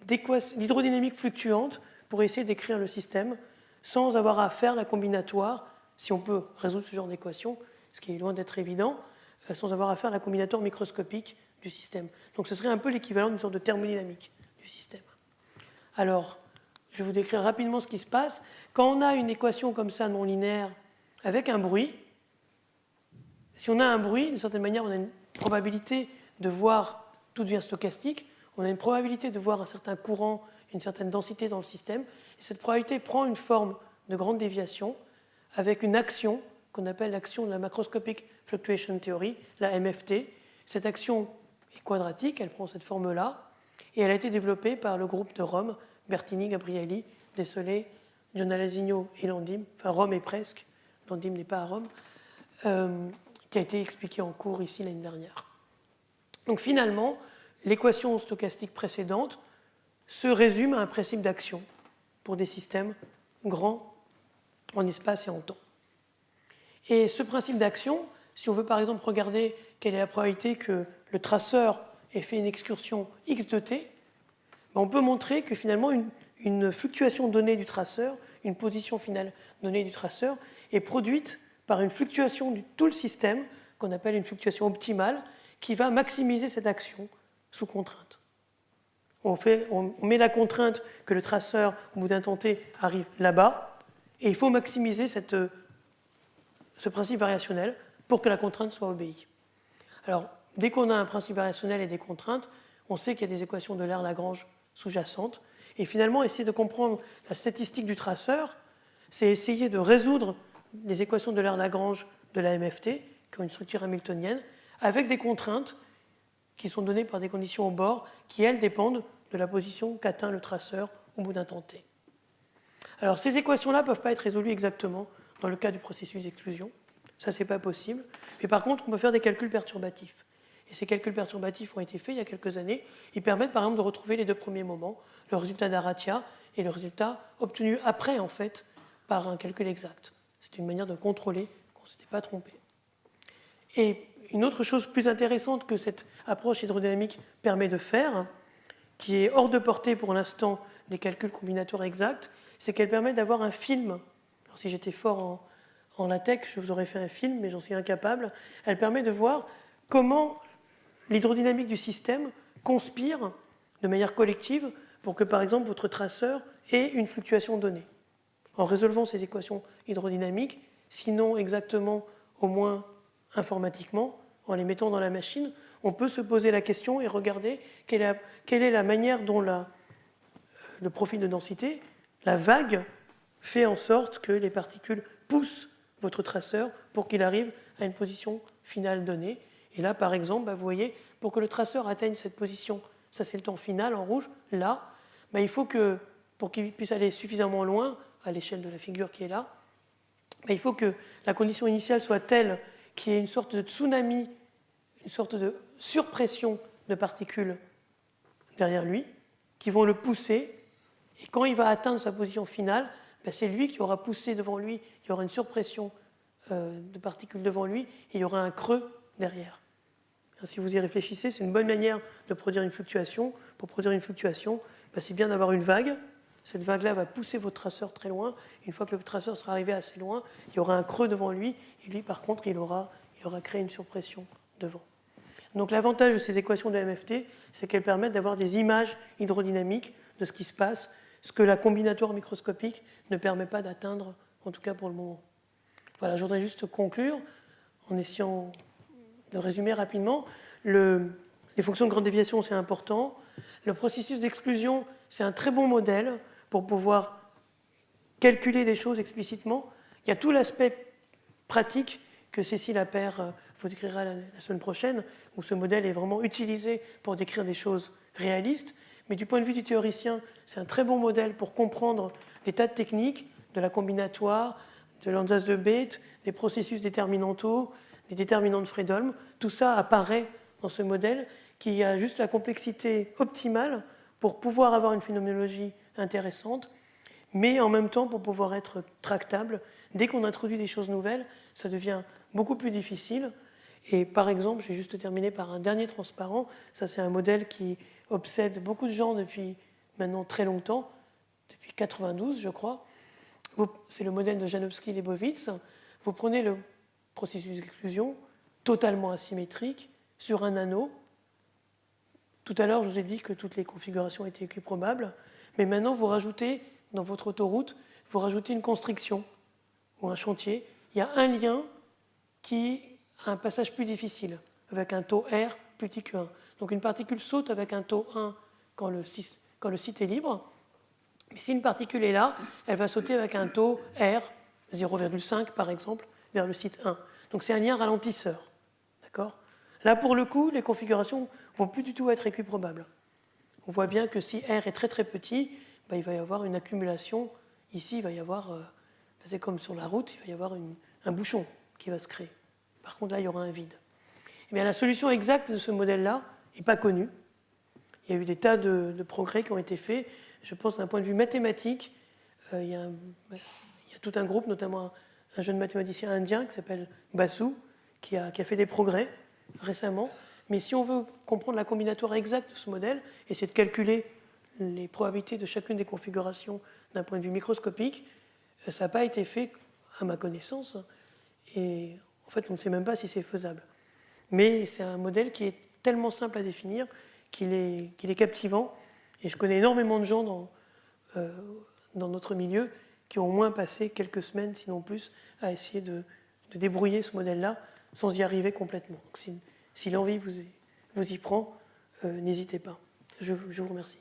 d'hydrodynamique fluctuante pour essayer d'écrire le système sans avoir à faire la combinatoire, si on peut résoudre ce genre d'équation, ce qui est loin d'être évident, sans avoir à faire la combinatoire microscopique du système. Donc ce serait un peu l'équivalent d'une sorte de thermodynamique du système. Alors, je vais vous décrire rapidement ce qui se passe. Quand on a une équation comme ça, non linéaire, avec un bruit, si on a un bruit, d'une certaine manière, on a une probabilité de voir, tout devient stochastique, on a une probabilité de voir un certain courant, une certaine densité dans le système, et cette probabilité prend une forme de grande déviation avec une action qu'on appelle l'action de la Macroscopic Fluctuation Theory, la MFT. Cette action est quadratique, elle prend cette forme-là, et elle a été développée par le groupe de Rome, Bertini, Gabrielli, Desolé, Giannalasigno et Landim, enfin Rome est presque, Landim n'est pas à Rome, qui a été expliqué en cours ici l'année dernière. Donc finalement, l'équation stochastique précédente se résume à un principe d'action pour des systèmes grands en espace et en temps. Et ce principe d'action, si on veut par exemple regarder quelle est la probabilité que le traceur ait fait une excursion x de t, on peut montrer que finalement une fluctuation donnée du traceur, une position finale donnée du traceur, est produite par une fluctuation de tout le système, qu'on appelle une fluctuation optimale, qui va maximiser cette action sous contrainte. On met la contrainte que le traceur, au bout d'un temps t, arrive là-bas, et il faut maximiser ce principe variationnel pour que la contrainte soit obéie. Alors, dès qu'on a un principe variationnel et des contraintes, on sait qu'il y a des équations de Laire-Lagrange sous-jacentes. Et finalement, essayer de comprendre la statistique du traceur, c'est essayer de résoudre les équations de Laire-Lagrange de la MFT, qui ont une structure hamiltonienne, avec des contraintes qui sont données par des conditions au bord, qui, elles, dépendent de la position qu'atteint le traceur au bout d'un temps t. Alors, ces équations-là ne peuvent pas être résolues exactement dans le cas du processus d'exclusion. Ça, ce n'est pas possible. Mais par contre, on peut faire des calculs perturbatifs. Et ces calculs perturbatifs ont été faits il y a quelques années. Ils permettent, par exemple, de retrouver les deux premiers moments, le résultat d'Aratia et le résultat obtenu après, en fait, par un calcul exact. C'est une manière de contrôler qu'on ne s'était pas trompé. Et une autre chose plus intéressante que cette approche hydrodynamique permet de faire, qui est hors de portée pour l'instant des calculs combinatoires exacts, c'est qu'elle permet d'avoir un film. Alors, si j'étais fort en latex, je vous aurais fait un film, mais j'en suis incapable. Elle permet de voir comment l'hydrodynamique du système conspire de manière collective pour que, par exemple, votre traceur ait une fluctuation donnée. En résolvant ces équations hydrodynamiques, sinon exactement, au moins informatiquement, en les mettant dans la machine, on peut se poser la question et regarder quelle est la manière dont le profil de densité, la vague, fait en sorte que les particules poussent votre traceur pour qu'il arrive à une position finale donnée. Et là, par exemple, vous voyez, pour que le traceur atteigne cette position, ça c'est le temps final en rouge, là, il faut que, pour qu'il puisse aller suffisamment loin, à l'échelle de la figure qui est là, il faut que la condition initiale soit telle qu'il y ait une sorte de tsunami, une sorte de surpression de particules derrière lui, qui vont le pousser, et quand il va atteindre sa position finale, c'est lui qui aura poussé devant lui, il y aura une surpression de particules devant lui, et il y aura un creux derrière. Si vous y réfléchissez, c'est une bonne manière de produire une fluctuation. Pour produire une fluctuation, c'est bien d'avoir une vague. Cette vague-là va pousser votre traceur très loin. Une fois que le traceur sera arrivé assez loin, il y aura un creux devant lui, et lui, par contre, il aura créé une surpression devant. Donc l'avantage de ces équations de MFT, c'est qu'elles permettent d'avoir des images hydrodynamiques de ce qui se passe, ce que la combinatoire microscopique ne permet pas d'atteindre, en tout cas pour le moment. Voilà, je voudrais juste conclure en essayant de résumer rapidement. Les fonctions de grande déviation, c'est important. Le processus d'exclusion, c'est un très bon modèle pour pouvoir calculer des choses explicitement. Il y a tout l'aspect pratique que Cécile Appert vous décrira la semaine prochaine, où ce modèle est vraiment utilisé pour décrire des choses réalistes. Mais du point de vue du théoricien, c'est un très bon modèle pour comprendre des tas de techniques, de la combinatoire, de l'Ansatz de Bethe, des processus déterminantaux, des déterminants de Fredholm. Tout ça apparaît dans ce modèle qui a juste la complexité optimale pour pouvoir avoir une phénoménologie intéressante, mais en même temps pour pouvoir être tractable. Dès qu'on introduit des choses nouvelles, ça devient beaucoup plus difficile. Et par exemple, je vais juste terminer par un dernier transparent. Ça, c'est un modèle qui obsède beaucoup de gens depuis maintenant très longtemps, depuis 1992, je crois. C'est le modèle de Janowski-Leibowitz. Vous prenez le processus d'exclusion totalement asymétrique sur un anneau. Tout à l'heure, je vous ai dit que toutes les configurations étaient équiprobables, mais maintenant, vous rajoutez dans votre autoroute, vous rajoutez une constriction ou un chantier. Il y a un lien qui a un passage plus difficile, avec un taux R plus petit que 1. Donc une particule saute avec un taux 1 quand le site est libre, mais si une particule est là, elle va sauter avec un taux R, 0,5 par exemple, vers le site 1. Donc c'est un lien ralentisseur. D'accord ? Là, pour le coup, les configurations ne vont plus du tout être équiprobables. On voit bien que si R est très très petit, il va y avoir une accumulation. Ici, il va y avoir, c'est comme sur la route, il va y avoir un bouchon qui va se créer. Par contre, là, il y aura un vide. Eh bien, la solution exacte de ce modèle-là n'est pas connue. Il y a eu des tas de progrès qui ont été faits. Je pense d'un point de vue mathématique, il y a tout un groupe, notamment un jeune mathématicien indien qui s'appelle Basu, qui a fait des progrès récemment. Mais si on veut comprendre la combinatoire exacte de ce modèle, essayer de calculer les probabilités de chacune des configurations d'un point de vue microscopique, ça n'a pas été fait à ma connaissance. Et en fait, on ne sait même pas si c'est faisable. Mais c'est un modèle qui est tellement simple à définir qu'il est captivant. Et je connais énormément de gens dans notre milieu qui ont au moins passé quelques semaines, sinon plus, à essayer de débrouiller ce modèle-là sans y arriver complètement. Donc, si l'envie vous y prend, n'hésitez pas. Je vous remercie.